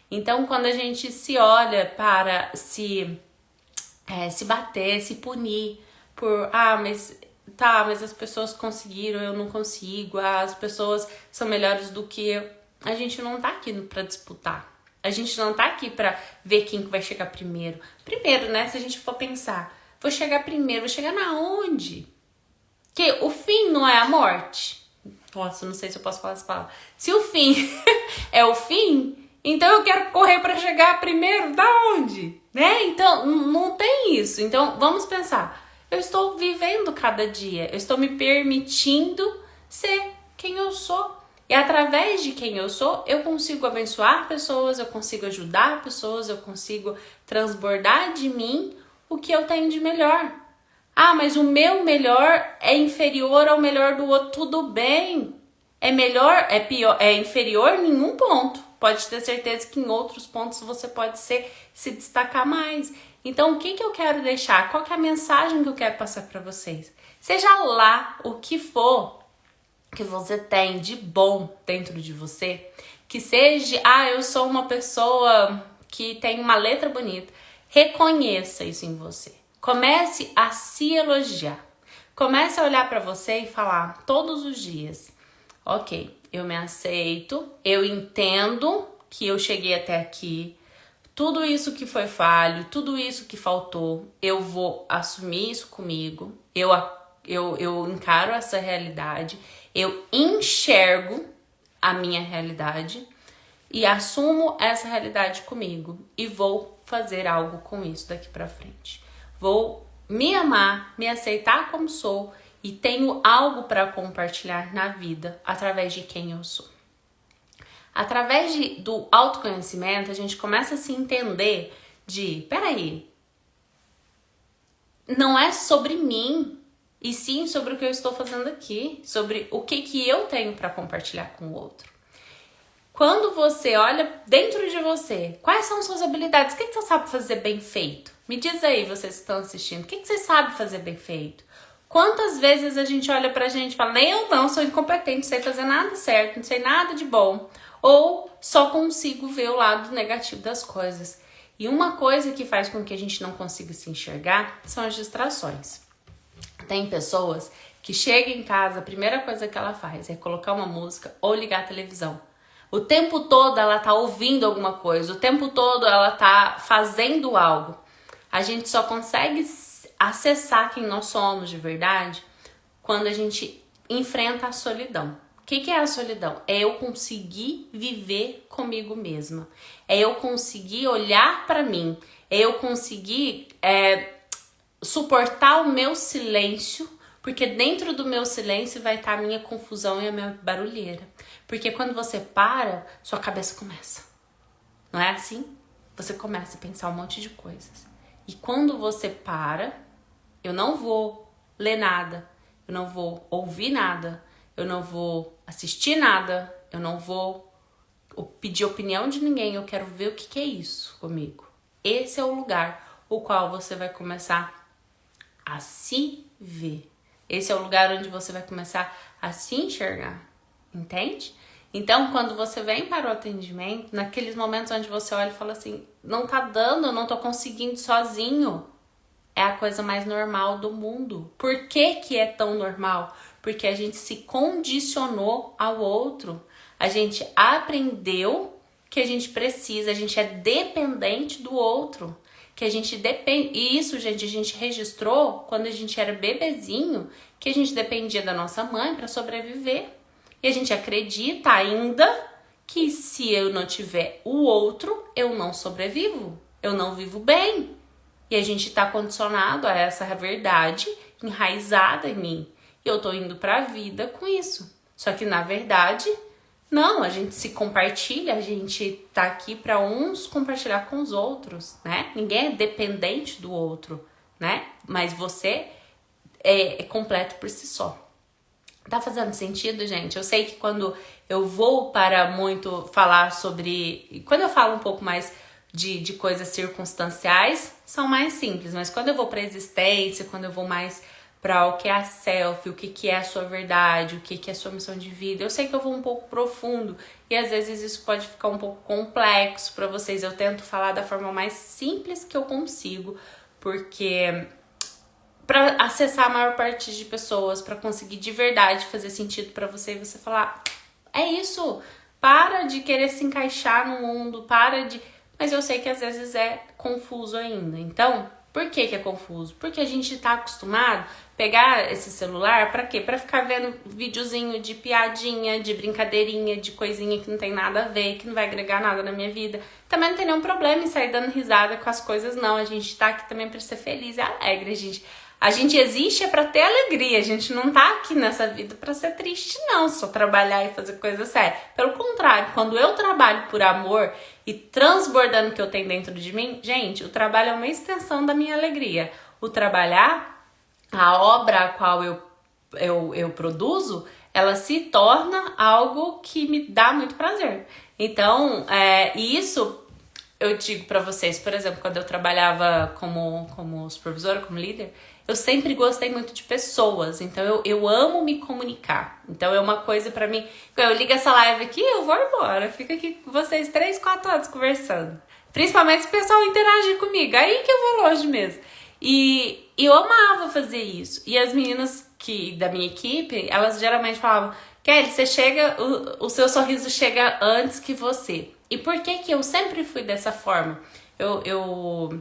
Então, quando a gente se olha para se bater, se punir por, mas as pessoas conseguiram, eu não consigo, as pessoas são melhores do que eu. A gente não tá aqui pra disputar. A gente não tá aqui pra ver quem vai chegar primeiro. Primeiro, né, se a gente for pensar, vou chegar primeiro, vou chegar na onde? Que o fim não é a morte. Nossa, não sei se eu posso falar essa palavra. Se o fim é o fim, então eu quero correr pra chegar primeiro da onde? Né? Então, não tem isso. Então, vamos pensar. Eu estou vivendo cada dia. Eu estou me permitindo ser quem eu sou. E através de quem eu sou, eu consigo abençoar pessoas, eu consigo ajudar pessoas, eu consigo transbordar de mim o que eu tenho de melhor. Mas o meu melhor é inferior ao melhor do outro. Tudo bem. É melhor, é pior, é inferior em nenhum ponto. Pode ter certeza que em outros pontos você pode se destacar mais. Então, o que eu quero deixar? Qual que é a mensagem que eu quero passar para vocês? Seja lá o que for que você tem de bom dentro de você, que seja, eu sou uma pessoa que tem uma letra bonita. Reconheça isso em você. Comece a se elogiar. Comece a olhar para você e falar todos os dias, ok, eu me aceito, eu entendo que eu cheguei até aqui, tudo isso que foi falho, tudo isso que faltou, eu vou assumir isso comigo, eu encaro essa realidade, eu enxergo a minha realidade e assumo essa realidade comigo e vou fazer algo com isso daqui pra frente. Vou me amar, me aceitar como sou e tenho algo para compartilhar na vida através de quem eu sou. Através do autoconhecimento, a gente começa a se entender peraí, não é sobre mim, e sim sobre o que eu estou fazendo aqui, sobre o que eu tenho para compartilhar com o outro. Quando você olha dentro de você, quais são suas habilidades? O que você sabe fazer bem feito? Me diz aí, vocês que estão assistindo, o que você sabe fazer bem feito? Quantas vezes a gente olha pra gente e fala, eu não, sou incompetente, não sei fazer nada certo, não sei nada de bom. Ou só consigo ver o lado negativo das coisas. E uma coisa que faz com que a gente não consiga se enxergar são as distrações. Tem pessoas que chegam em casa, a primeira coisa que ela faz é colocar uma música ou ligar a televisão. O tempo todo ela tá ouvindo alguma coisa, o tempo todo ela tá fazendo algo. A gente só consegue acessar quem nós somos de verdade quando a gente enfrenta a solidão. O que é a solidão? É eu conseguir viver comigo mesma. É eu conseguir olhar para mim. É eu conseguir suportar o meu silêncio, porque dentro do meu silêncio vai estar a minha confusão e a minha barulheira. Porque quando você para, sua cabeça começa. Não é assim? Você começa a pensar um monte de coisas. E quando você para, eu não vou ler nada, eu não vou ouvir nada, eu não vou assistir nada, eu não vou pedir opinião de ninguém, eu quero ver o que é isso comigo. Esse é o lugar o qual você vai começar a se ver. Esse é o lugar onde você vai começar a se enxergar, entende? Então, quando você vem para o atendimento, naqueles momentos onde você olha e fala assim, não tá dando, eu não tô conseguindo sozinho, é a coisa mais normal do mundo. Por que que é tão normal? Porque a gente se condicionou ao outro. A gente aprendeu que a gente precisa, a gente é dependente do outro. Que a gente depende. E isso, gente, a gente registrou quando a gente era bebezinho, que a gente dependia da nossa mãe para sobreviver. E a gente acredita ainda que se eu não tiver o outro, eu não sobrevivo, eu não vivo bem. E a gente tá condicionado a essa verdade enraizada em mim. E eu tô indo pra vida com isso. Só que na verdade, não, a gente se compartilha, a gente tá aqui pra uns compartilhar com os outros, né? Ninguém é dependente do outro, né? Mas você é completo por si só. Tá fazendo sentido, gente? Eu sei que quando eu vou para muito falar sobre... Quando eu falo um pouco mais de coisas circunstanciais, são mais simples. Mas quando eu vou para a existência, quando eu vou mais para o que é a self, o que é a sua verdade, o que é a sua missão de vida, eu sei que eu vou um pouco profundo. E às vezes isso pode ficar um pouco complexo para vocês. Eu tento falar da forma mais simples que eu consigo, porque... para acessar a maior parte de pessoas, para conseguir de verdade fazer sentido para você e você falar, é isso, para de querer se encaixar no mundo, para de... Mas eu sei que às vezes é confuso ainda. Então, por que é confuso? Porque a gente tá acostumado a pegar esse celular para quê? Para ficar vendo videozinho de piadinha, de brincadeirinha, de coisinha que não tem nada a ver, que não vai agregar nada na minha vida. Também não tem nenhum problema em sair dando risada com as coisas, não. A gente tá aqui também para ser feliz e alegre, A gente existe para ter alegria, a gente não tá aqui nessa vida para ser triste não, só trabalhar e fazer coisa séria. Pelo contrário, quando eu trabalho por amor e transbordando o que eu tenho dentro de mim, gente, o trabalho é uma extensão da minha alegria. O trabalhar, a obra a qual eu produzo, ela se torna algo que me dá muito prazer. Então, isso... Eu digo pra vocês, por exemplo, quando eu trabalhava como supervisora, como líder, eu sempre gostei muito de pessoas, então eu amo me comunicar. Então é uma coisa pra mim, eu ligo essa live aqui, eu vou embora, fico aqui com vocês 3, 4 horas conversando. Principalmente se o pessoal interagir comigo, aí que eu vou longe mesmo. E eu amava fazer isso. E as meninas da minha equipe, elas geralmente falavam, Kelly, você chega, o seu sorriso chega antes que você. E por que eu sempre fui dessa forma? Eu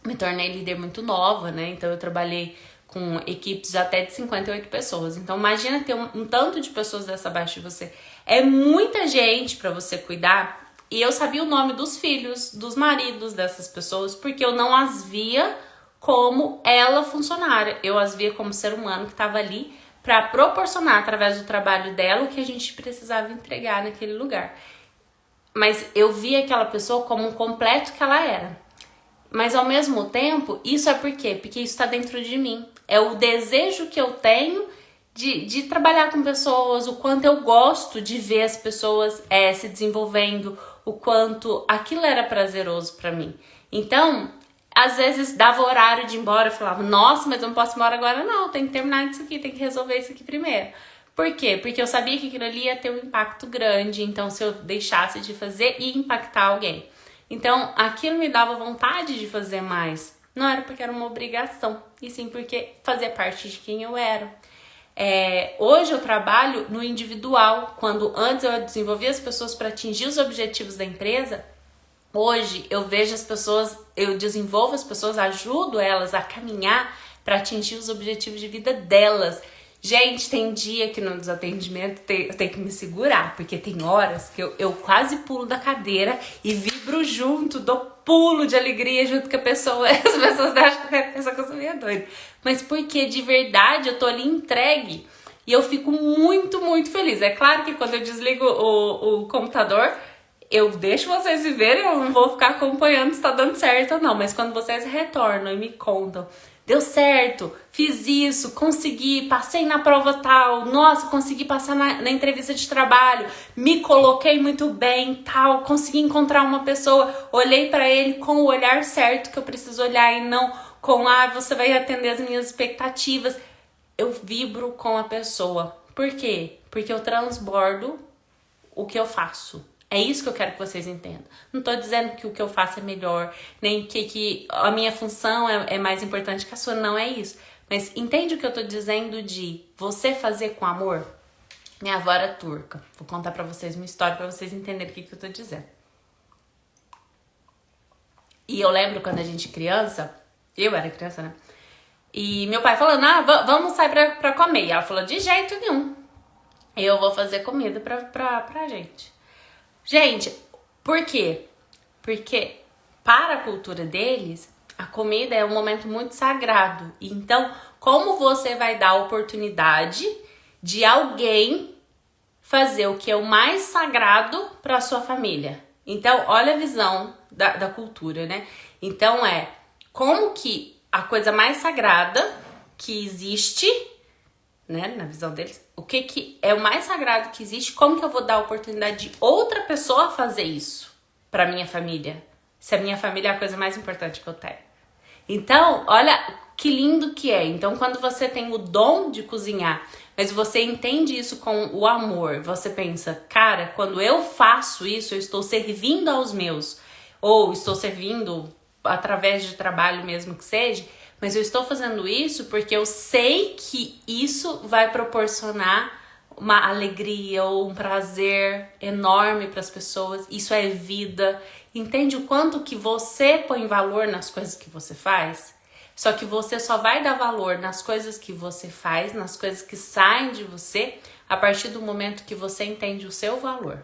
me tornei líder muito nova, né? Então eu trabalhei com equipes até de 58 pessoas. Então imagina ter um tanto de pessoas dessa abaixo de você. É muita gente para você cuidar. E eu sabia o nome dos filhos, dos maridos dessas pessoas, porque eu não as via como ela funcionária. Eu as via como ser humano que estava ali para proporcionar, através do trabalho dela, o que a gente precisava entregar naquele lugar. Mas eu via aquela pessoa como um completo que ela era. Mas ao mesmo tempo, isso é por quê? Porque isso está dentro de mim. É o desejo que eu tenho de trabalhar com pessoas, o quanto eu gosto de ver as pessoas se desenvolvendo, o quanto aquilo era prazeroso para mim. Então, às vezes dava horário de ir embora, eu falava, nossa, mas eu não posso ir embora agora não, tem que terminar isso aqui, tem que resolver isso aqui primeiro. Por quê? Porque eu sabia que aquilo ali ia ter um impacto grande, então se eu deixasse de fazer, ia impactar alguém. Então, aquilo me dava vontade de fazer mais. Não era porque era uma obrigação, e sim porque fazia parte de quem eu era. Hoje eu trabalho no individual, quando antes eu desenvolvia as pessoas para atingir os objetivos da empresa, hoje eu vejo as pessoas, eu desenvolvo as pessoas, ajudo elas a caminhar para atingir os objetivos de vida delas. Gente, tem dia que no desatendimento eu tenho que me segurar, porque tem horas que eu quase pulo da cadeira e vibro junto, dou pulo de alegria junto com a pessoa. As pessoas acham que a pessoa que eu sou meio doida. Mas porque de verdade eu tô ali entregue. E eu fico muito, muito feliz. É claro que quando eu desligo o computador, eu deixo vocês viverem, eu não vou ficar acompanhando se tá dando certo ou não. Mas quando vocês retornam e me contam, deu certo, fiz isso, consegui, passei na prova tal, nossa, consegui passar na entrevista de trabalho, me coloquei muito bem, tal, consegui encontrar uma pessoa, olhei pra ele com o olhar certo que eu preciso olhar e não com, você vai atender as minhas expectativas. Eu vibro com a pessoa. Por quê? Porque eu transbordo o que eu faço. É isso que eu quero que vocês entendam. Não tô dizendo que o que eu faço é melhor, nem que a minha função é mais importante que a sua, não é isso. Mas entende o que eu tô dizendo de você fazer com amor? Minha avó era turca. Vou contar pra vocês uma história pra vocês entenderem o que eu tô dizendo. E eu lembro quando a gente criança, eu era criança, né? E meu pai falando, vamos sair pra comer. E ela falou, de jeito nenhum. Eu vou fazer comida pra gente. Gente, por quê? Porque para a cultura deles, a comida é um momento muito sagrado. Então, como você vai dar a oportunidade de alguém fazer o que é o mais sagrado para a sua família? Então, olha a visão da cultura, né? Então, como que a coisa mais sagrada que existe, né, na visão deles, o que é o mais sagrado que existe, como que eu vou dar a oportunidade de outra pessoa fazer isso pra minha família, se a minha família é a coisa mais importante que eu tenho. Então, olha que lindo que é. Então, quando você tem o dom de cozinhar, mas você entende isso com o amor, você pensa, cara, quando eu faço isso, eu estou servindo aos meus, ou estou servindo através de trabalho mesmo que seja, mas eu estou fazendo isso porque eu sei que isso vai proporcionar uma alegria ou um prazer enorme para as pessoas. Isso é vida. Entende o quanto que você põe valor nas coisas que você faz? Só que você só vai dar valor nas coisas que você faz, nas coisas que saem de você, a partir do momento que você entende o seu valor.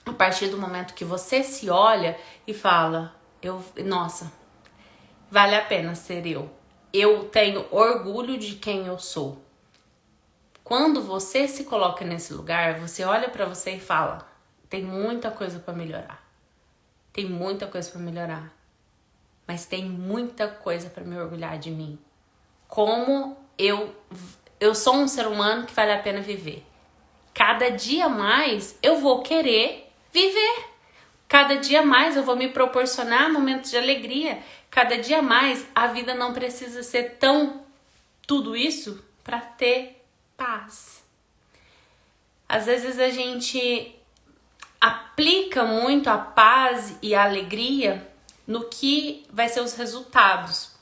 A partir do momento que você se olha e fala, nossa, vale a pena ser eu. Eu tenho orgulho de quem eu sou. Quando você se coloca nesse lugar, você olha pra você e fala, tem muita coisa pra melhorar. Tem muita coisa pra melhorar. Mas tem muita coisa pra me orgulhar de mim. Como eu sou um ser humano que vale a pena viver. Cada dia mais eu vou querer viver. Cada dia mais eu vou me proporcionar momentos de alegria. Cada dia mais a vida não precisa ser tão tudo isso para ter paz. Às vezes a gente aplica muito a paz e a alegria no que vai ser os resultados.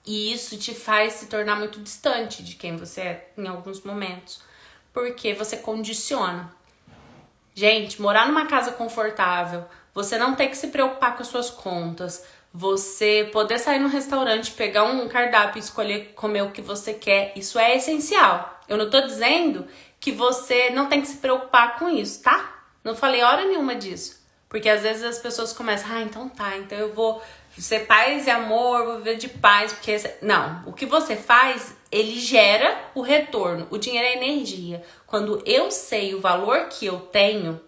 E isso te faz se tornar muito distante de quem você é em alguns momentos. Porque você condiciona. Gente, morar numa casa confortável, você não ter que se preocupar com as suas contas, você poder sair no restaurante, pegar um cardápio e escolher comer o que você quer, isso é essencial. Eu não tô dizendo que você não tem que se preocupar com isso, tá? Não falei hora nenhuma disso. Porque às vezes as pessoas começam, então eu vou ser paz e amor, vou viver de paz, porque... Não, o que você faz, ele gera o retorno. O dinheiro é energia. Quando eu sei o valor que eu tenho,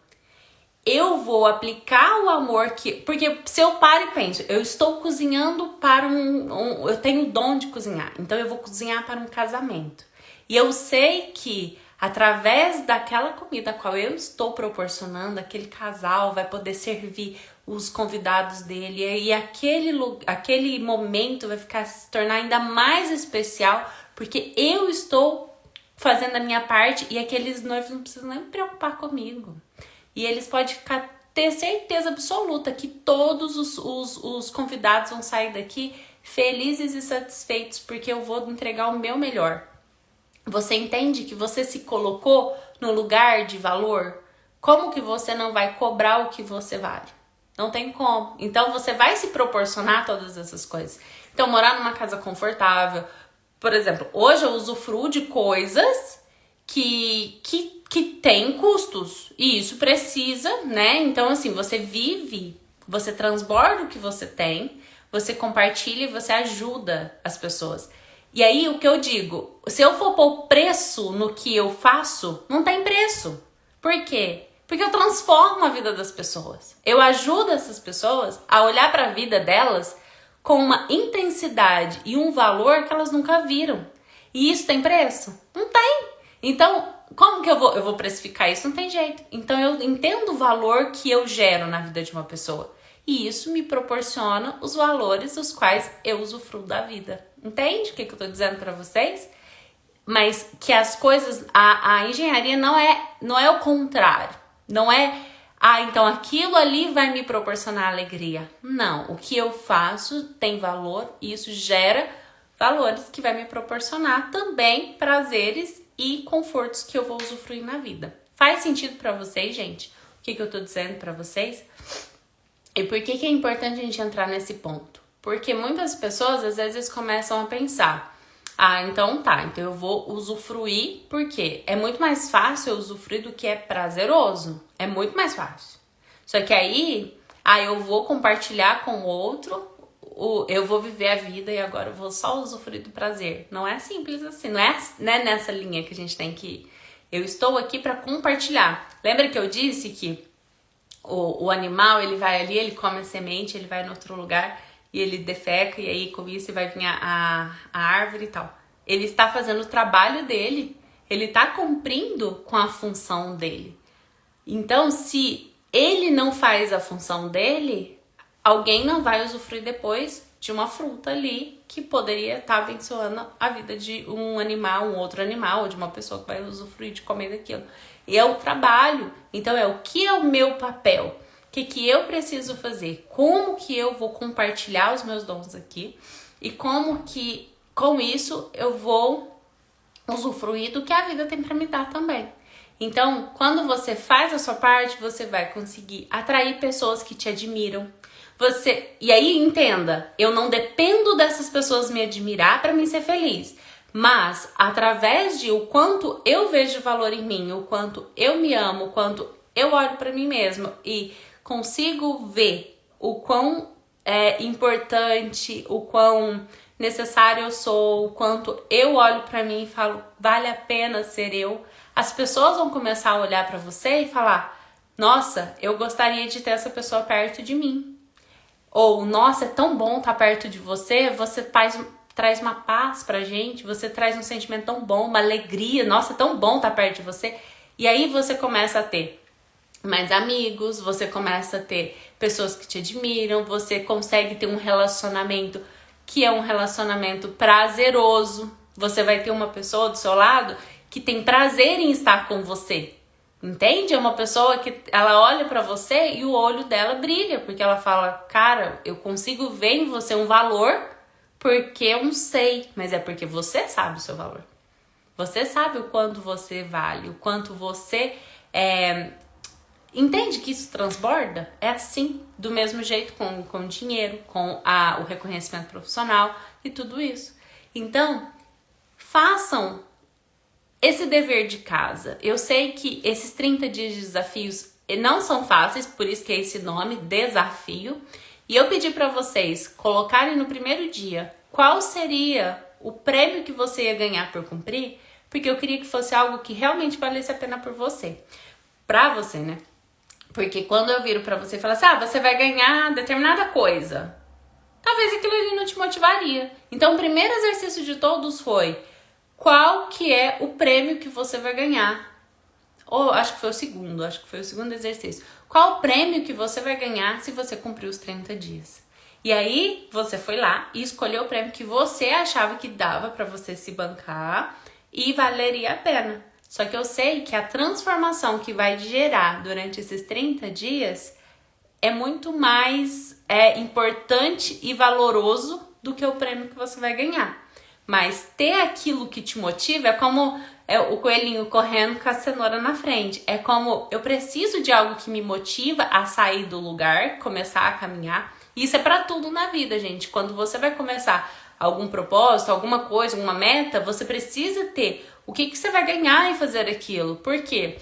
eu vou aplicar o amor que... Porque se eu paro e penso, eu estou cozinhando para eu tenho o dom de cozinhar, então eu vou cozinhar para um casamento. E eu sei que através daquela comida a qual eu estou proporcionando, aquele casal vai poder servir os convidados dele e aquele momento vai se tornar ainda mais especial porque eu estou fazendo a minha parte e aqueles noivos não precisam nem preocupar comigo. E eles podem ter certeza absoluta que todos os convidados vão sair daqui felizes e satisfeitos porque eu vou entregar o meu melhor. Você entende que você se colocou no lugar de valor? Como que você não vai cobrar o que você vale? Não tem como. Então você vai se proporcionar todas essas coisas. Então morar numa casa confortável, por exemplo, hoje eu usufruo de coisas que tem custos e isso precisa, né? Então assim, você vive Você transborda o que você tem, você compartilha e você ajuda as pessoas. E aí o que eu digo, se eu for pôr preço no que eu faço, não tem preço. Por quê? Porque eu transformo a vida das pessoas. Eu ajudo essas pessoas a olhar para a vida delas com uma intensidade e um valor que elas nunca viram. E isso tem preço? Não tem. Então, como que eu vou precificar isso? Não tem jeito. Então, eu entendo o valor que eu gero na vida de uma pessoa. E isso me proporciona os valores dos quais eu usufruo da vida. Entende o que eu tô dizendo para vocês? Mas que as coisas, a engenharia não é o contrário. Não é, então aquilo ali vai me proporcionar alegria. Não, o que eu faço tem valor e isso gera valores que vai me proporcionar também prazeres e confortos que eu vou usufruir na vida. Faz sentido para vocês, gente? O que eu tô dizendo para vocês? E por que é importante a gente entrar nesse ponto? Porque muitas pessoas às vezes começam a pensar, então eu vou usufruir, porque é muito mais fácil eu usufruir do que é prazeroso. É muito mais fácil. Só que aí, eu vou compartilhar com o outro, eu vou viver a vida e agora eu vou só usufruir do prazer. Não é simples assim, não é nessa linha que a gente tem que ir. Eu estou aqui para compartilhar. Lembra que eu disse que o animal, ele vai ali, ele come a semente, ele vai em outro lugar e ele defeca e aí com isso vai vir a árvore e tal. Ele está fazendo o trabalho dele, ele está cumprindo com a função dele. Então, se ele não faz a função dele, alguém não vai usufruir depois de uma fruta ali que poderia estar abençoando a vida de um animal, um outro animal, ou de uma pessoa que vai usufruir de comer daquilo. E é o trabalho. Então, o que é o meu papel? O que eu preciso fazer? Como que eu vou compartilhar os meus dons aqui? E como que, com isso, eu vou usufruir do que a vida tem para me dar também. Então, quando você faz a sua parte, você vai conseguir atrair pessoas que te admiram. E aí, entenda, eu não dependo dessas pessoas me admirar para mim ser feliz. Mas, através de o quanto eu vejo valor em mim, o quanto eu me amo, o quanto eu olho para mim mesmo e consigo ver o quão importante, o quão necessário eu sou, o quanto eu olho para mim e falo, vale a pena ser eu. As pessoas vão começar a olhar para você e falar, nossa, eu gostaria de ter essa pessoa perto de mim. Ou, nossa, é tão bom estar perto de você, você traz uma paz pra gente, você traz um sentimento tão bom, uma alegria, nossa, é tão bom estar perto de você. E aí você começa a ter mais amigos, você começa a ter pessoas que te admiram, você consegue ter um relacionamento que é um relacionamento prazeroso. Você vai ter uma pessoa do seu lado que tem prazer em estar com você. Entende? É uma pessoa que ela olha pra você e o olho dela brilha, porque ela fala, cara, eu consigo ver em você um valor porque eu não sei, mas é porque você sabe o seu valor. Você sabe o quanto você vale, o quanto você entende que isso transborda? É assim, do mesmo jeito com dinheiro, com o reconhecimento profissional e tudo isso. Então, façam esse dever de casa. Eu sei que esses 30 dias de desafios não são fáceis, por isso que é esse nome, desafio. E eu pedi para vocês colocarem no primeiro dia qual seria o prêmio que você ia ganhar por cumprir, porque eu queria que fosse algo que realmente valesse a pena por você. Pra você, né? Porque quando eu viro pra você e falo assim, você vai ganhar determinada coisa, talvez aquilo ali não te motivaria. Então, o primeiro exercício de todos foi, qual que é o prêmio que você vai ganhar? Ou acho que foi o segundo exercício. Qual o prêmio que você vai ganhar se você cumprir os 30 dias? E aí, você foi lá e escolheu o prêmio que você achava que dava pra você se bancar e valeria a pena. Só que eu sei que a transformação que vai gerar durante esses 30 dias é muito mais importante e valoroso do que o prêmio que você vai ganhar. Mas ter aquilo que te motiva é como o coelhinho correndo com a cenoura na frente. É como eu preciso de algo que me motiva a sair do lugar, começar a caminhar. Isso é pra tudo na vida, gente. Quando você vai começar algum propósito, alguma coisa, alguma meta, você precisa ter o que você vai ganhar em fazer aquilo. Por quê?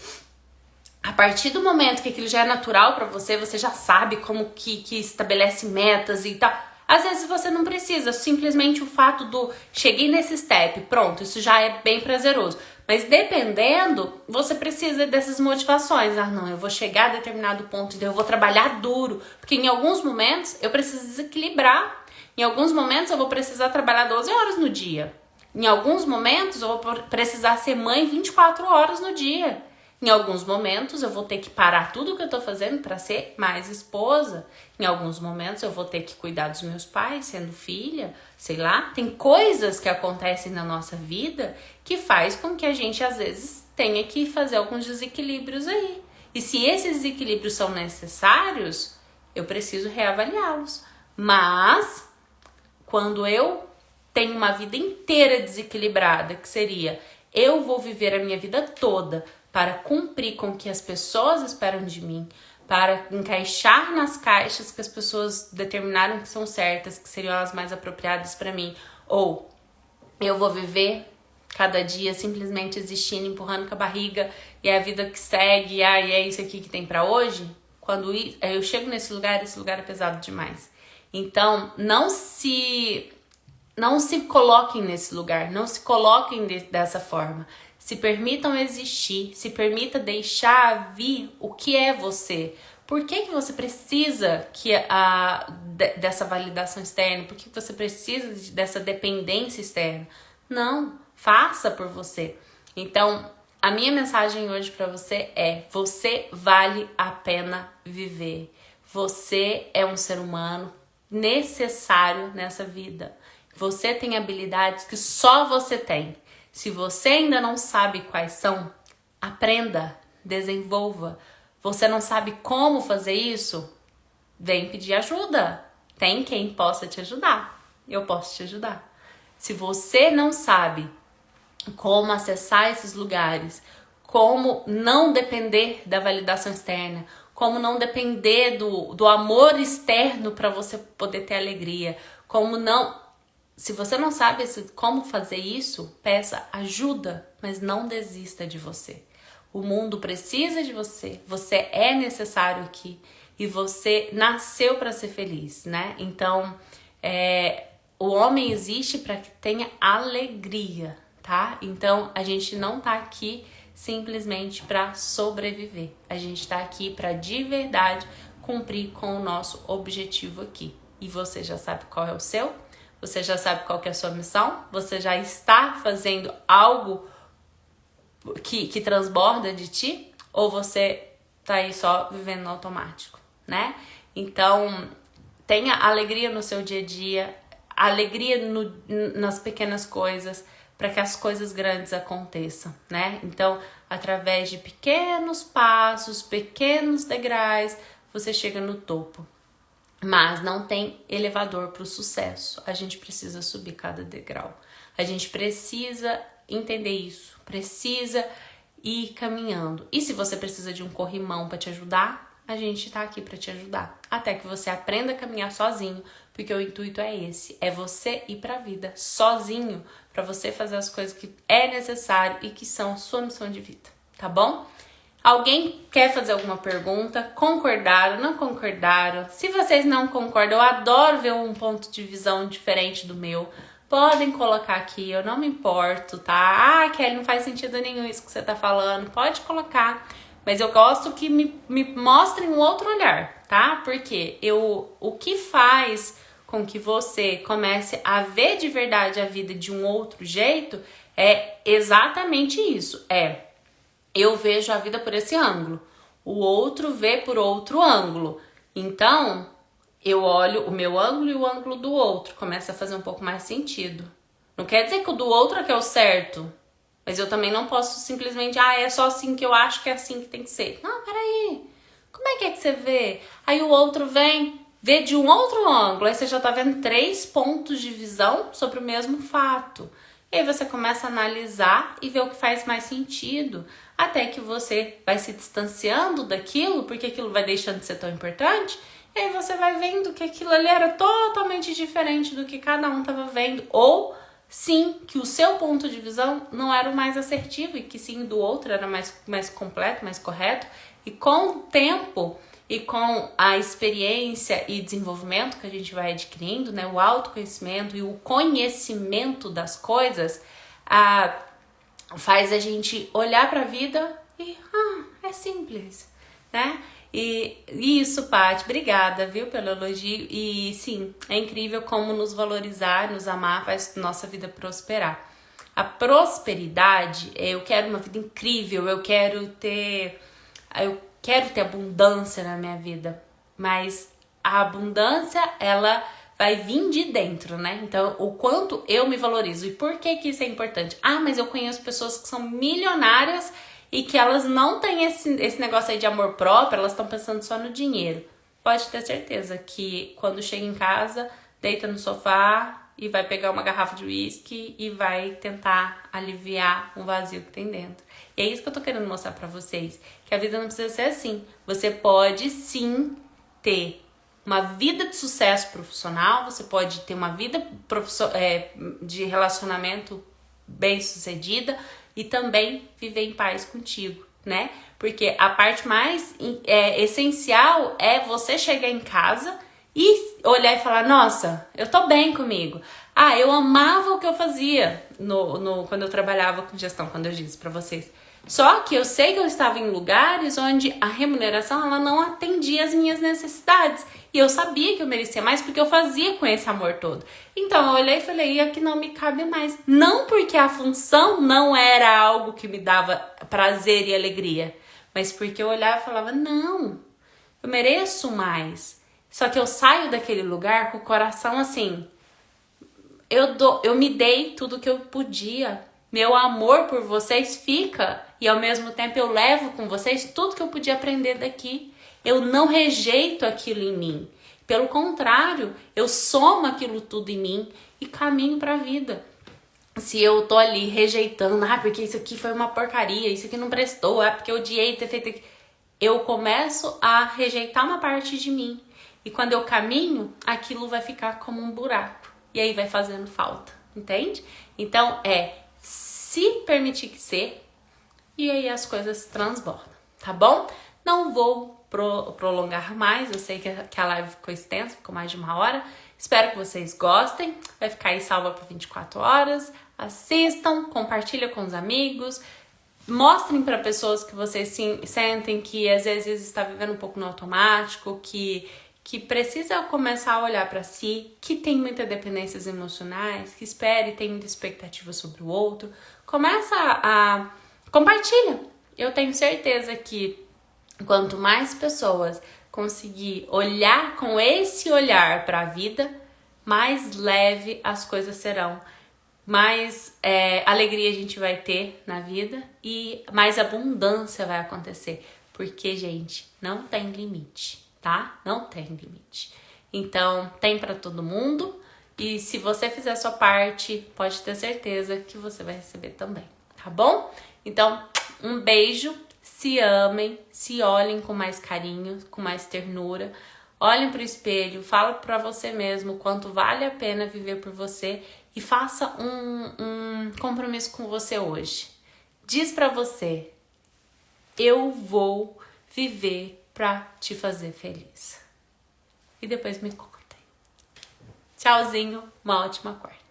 A partir do momento que aquilo já é natural pra você, você já sabe como que estabelece metas e tal. Às vezes você não precisa, simplesmente o fato do cheguei nesse step, pronto, isso já é bem prazeroso. Mas dependendo, você precisa dessas motivações. Ah, não, eu vou chegar a determinado ponto, então eu vou trabalhar duro. Porque em alguns momentos eu preciso desequilibrar. Em alguns momentos eu vou precisar trabalhar 12 horas no dia. Em alguns momentos eu vou precisar ser mãe 24 horas no dia. Em alguns momentos eu vou ter que parar tudo o que eu tô fazendo para ser mais esposa. Em alguns momentos eu vou ter que cuidar dos meus pais, sendo filha, sei lá. Tem coisas que acontecem na nossa vida que faz com que a gente às vezes tenha que fazer alguns desequilíbrios aí. E se esses desequilíbrios são necessários, eu preciso reavaliá-los. Mas quando eu tenho uma vida inteira desequilibrada, que seria eu vou viver a minha vida toda para cumprir com o que as pessoas esperam de mim, para encaixar nas caixas que as pessoas determinaram que são certas, que seriam as mais apropriadas para mim, ou eu vou viver cada dia simplesmente existindo, empurrando com a barriga, e é a vida que segue, e é isso aqui que tem para hoje. Quando eu chego nesse lugar, esse lugar é pesado demais. Então, não se coloquem nesse lugar, não se coloquem dessa forma. Se permitam existir, se permita deixar vir o que é você. Por que você precisa dessa validação externa? Por que você precisa dessa dependência externa? Não, faça por você. Então, a minha mensagem hoje para você é: você vale a pena viver. Você é um ser humano necessário nessa vida. Você tem habilidades que só você tem. Se você ainda não sabe quais são, aprenda, desenvolva. Você não sabe como fazer isso? Vem pedir ajuda. Tem quem possa te ajudar. Eu posso te ajudar. Se você não sabe como acessar esses lugares, como não depender da validação externa, como não depender do amor externo para você poder ter alegria, se você não sabe como fazer isso, peça ajuda, mas não desista de você. O mundo precisa de você, você é necessário aqui e você nasceu para ser feliz, né? Então, o homem existe para que tenha alegria, tá? Então, a gente não tá aqui simplesmente para sobreviver. A gente tá aqui para de verdade cumprir com o nosso objetivo aqui. E você já sabe qual é o seu? Você já sabe qual que é a sua missão? Você já está fazendo algo que transborda de ti? Ou você tá aí só vivendo no automático, né? Então, tenha alegria no seu dia a dia, alegria nas pequenas coisas, para que as coisas grandes aconteçam, né? Então, através de pequenos passos, pequenos degraus, você chega no topo. Mas não tem elevador para o sucesso. A gente precisa subir cada degrau. A gente precisa entender isso. Precisa ir caminhando. E se você precisa de um corrimão para te ajudar, a gente tá aqui para te ajudar. Até que você aprenda a caminhar sozinho. Porque o intuito é esse. É você ir para a vida sozinho. Para você fazer as coisas que é necessário e que são sua missão de vida. Tá bom? Alguém quer fazer alguma pergunta? Concordaram? Não concordaram? Se vocês não concordam, eu adoro ver um ponto de visão diferente do meu. Podem colocar aqui, eu não me importo, tá? Ah, Kelly, não faz sentido nenhum isso que você tá falando. Pode colocar, mas eu gosto que me mostrem um outro olhar, tá? Porque o que faz com que você comece a ver de verdade a vida de um outro jeito é exatamente isso, eu vejo a vida por esse ângulo, o outro vê por outro ângulo. Então, eu olho o meu ângulo e o ângulo do outro, começa a fazer um pouco mais sentido. Não quer dizer que o do outro é que é o certo, mas eu também não posso simplesmente, é só assim que eu acho que é assim que tem que ser. Não, peraí, como é que você vê? Aí o outro vê de um outro ângulo, aí você já tá vendo 3 pontos de visão sobre o mesmo fato. E aí você começa a analisar e ver o que faz mais sentido, até que você vai se distanciando daquilo, porque aquilo vai deixando de ser tão importante, e aí você vai vendo que aquilo ali era totalmente diferente do que cada um estava vendo, ou sim, que o seu ponto de visão não era o mais assertivo, e que sim, do outro era mais completo, mais correto, E com o tempo e com a experiência e desenvolvimento que a gente vai adquirindo, né, o autoconhecimento e o conhecimento das coisas, faz a gente olhar para a vida e é simples, né? E isso, Paty, obrigada, viu, pelo elogio. E sim, é incrível como nos valorizar, nos amar, faz nossa vida prosperar. A prosperidade, eu quero uma vida incrível, eu quero ter abundância na minha vida, mas a abundância, ela vai vir de dentro, né? Então, o quanto eu me valorizo. E por que que isso é importante? Mas eu conheço pessoas que são milionárias e que elas não têm esse negócio aí de amor próprio, elas estão pensando só no dinheiro. Pode ter certeza que quando chega em casa, deita no sofá e vai pegar uma garrafa de uísque e vai tentar aliviar um vazio que tem dentro. E é isso que eu tô querendo mostrar pra vocês, que a vida não precisa ser assim. Você pode sim ter uma vida de sucesso profissional, você pode ter uma vida de relacionamento bem sucedida e também viver em paz contigo, né? Porque a parte mais essencial é você chegar em casa e olhar e falar, nossa, eu tô bem comigo. Eu amava o que eu fazia quando eu trabalhava com gestão, quando eu disse pra vocês. Só que eu sei que eu estava em lugares onde a remuneração ela não atendia as minhas necessidades. E eu sabia que eu merecia mais porque eu fazia com esse amor todo. Então eu olhei e falei, aqui não me cabe mais. Não porque a função não era algo que me dava prazer e alegria, mas porque eu olhava e falava, não, eu mereço mais. Só que eu saio daquele lugar com o coração assim, eu me dei tudo que eu podia. Meu amor por vocês fica e ao mesmo tempo eu levo com vocês tudo que eu podia aprender daqui. Eu não rejeito aquilo em mim. Pelo contrário, eu somo aquilo tudo em mim e caminho para a vida. Se eu tô ali rejeitando, porque isso aqui foi uma porcaria, isso aqui não prestou, porque eu odiei ter feito aquilo. Eu começo a rejeitar uma parte de mim. E quando eu caminho, aquilo vai ficar como um buraco. E aí vai fazendo falta, entende? Então se permitir que ser, e aí as coisas transbordam, tá bom? Não vou prolongar mais, eu sei que a live ficou extensa, ficou mais de 1 hora. Espero que vocês gostem, vai ficar aí salva por 24 horas. Assistam, compartilhem com os amigos, mostrem para pessoas que vocês sentem que às vezes está vivendo um pouco no automático, que precisa começar a olhar para si, que tem muitas dependências emocionais, que espera e tem muita expectativa sobre o outro. Começa a compartilha. Eu tenho certeza que quanto mais pessoas conseguir olhar com esse olhar para a vida, mais leve as coisas serão. Mais alegria a gente vai ter na vida e mais abundância vai acontecer. Porque, gente, não tem limite, tá? Não tem limite. Então, tem para todo mundo. E se você fizer a sua parte, pode ter certeza que você vai receber também, tá bom? Então, um beijo, se amem, se olhem com mais carinho, com mais ternura. Olhem pro espelho, fala pra você mesmo quanto vale a pena viver por você e faça um compromisso com você hoje. Diz pra você, eu vou viver pra te fazer feliz. E depois me contem. Tchauzinho, uma ótima quarta.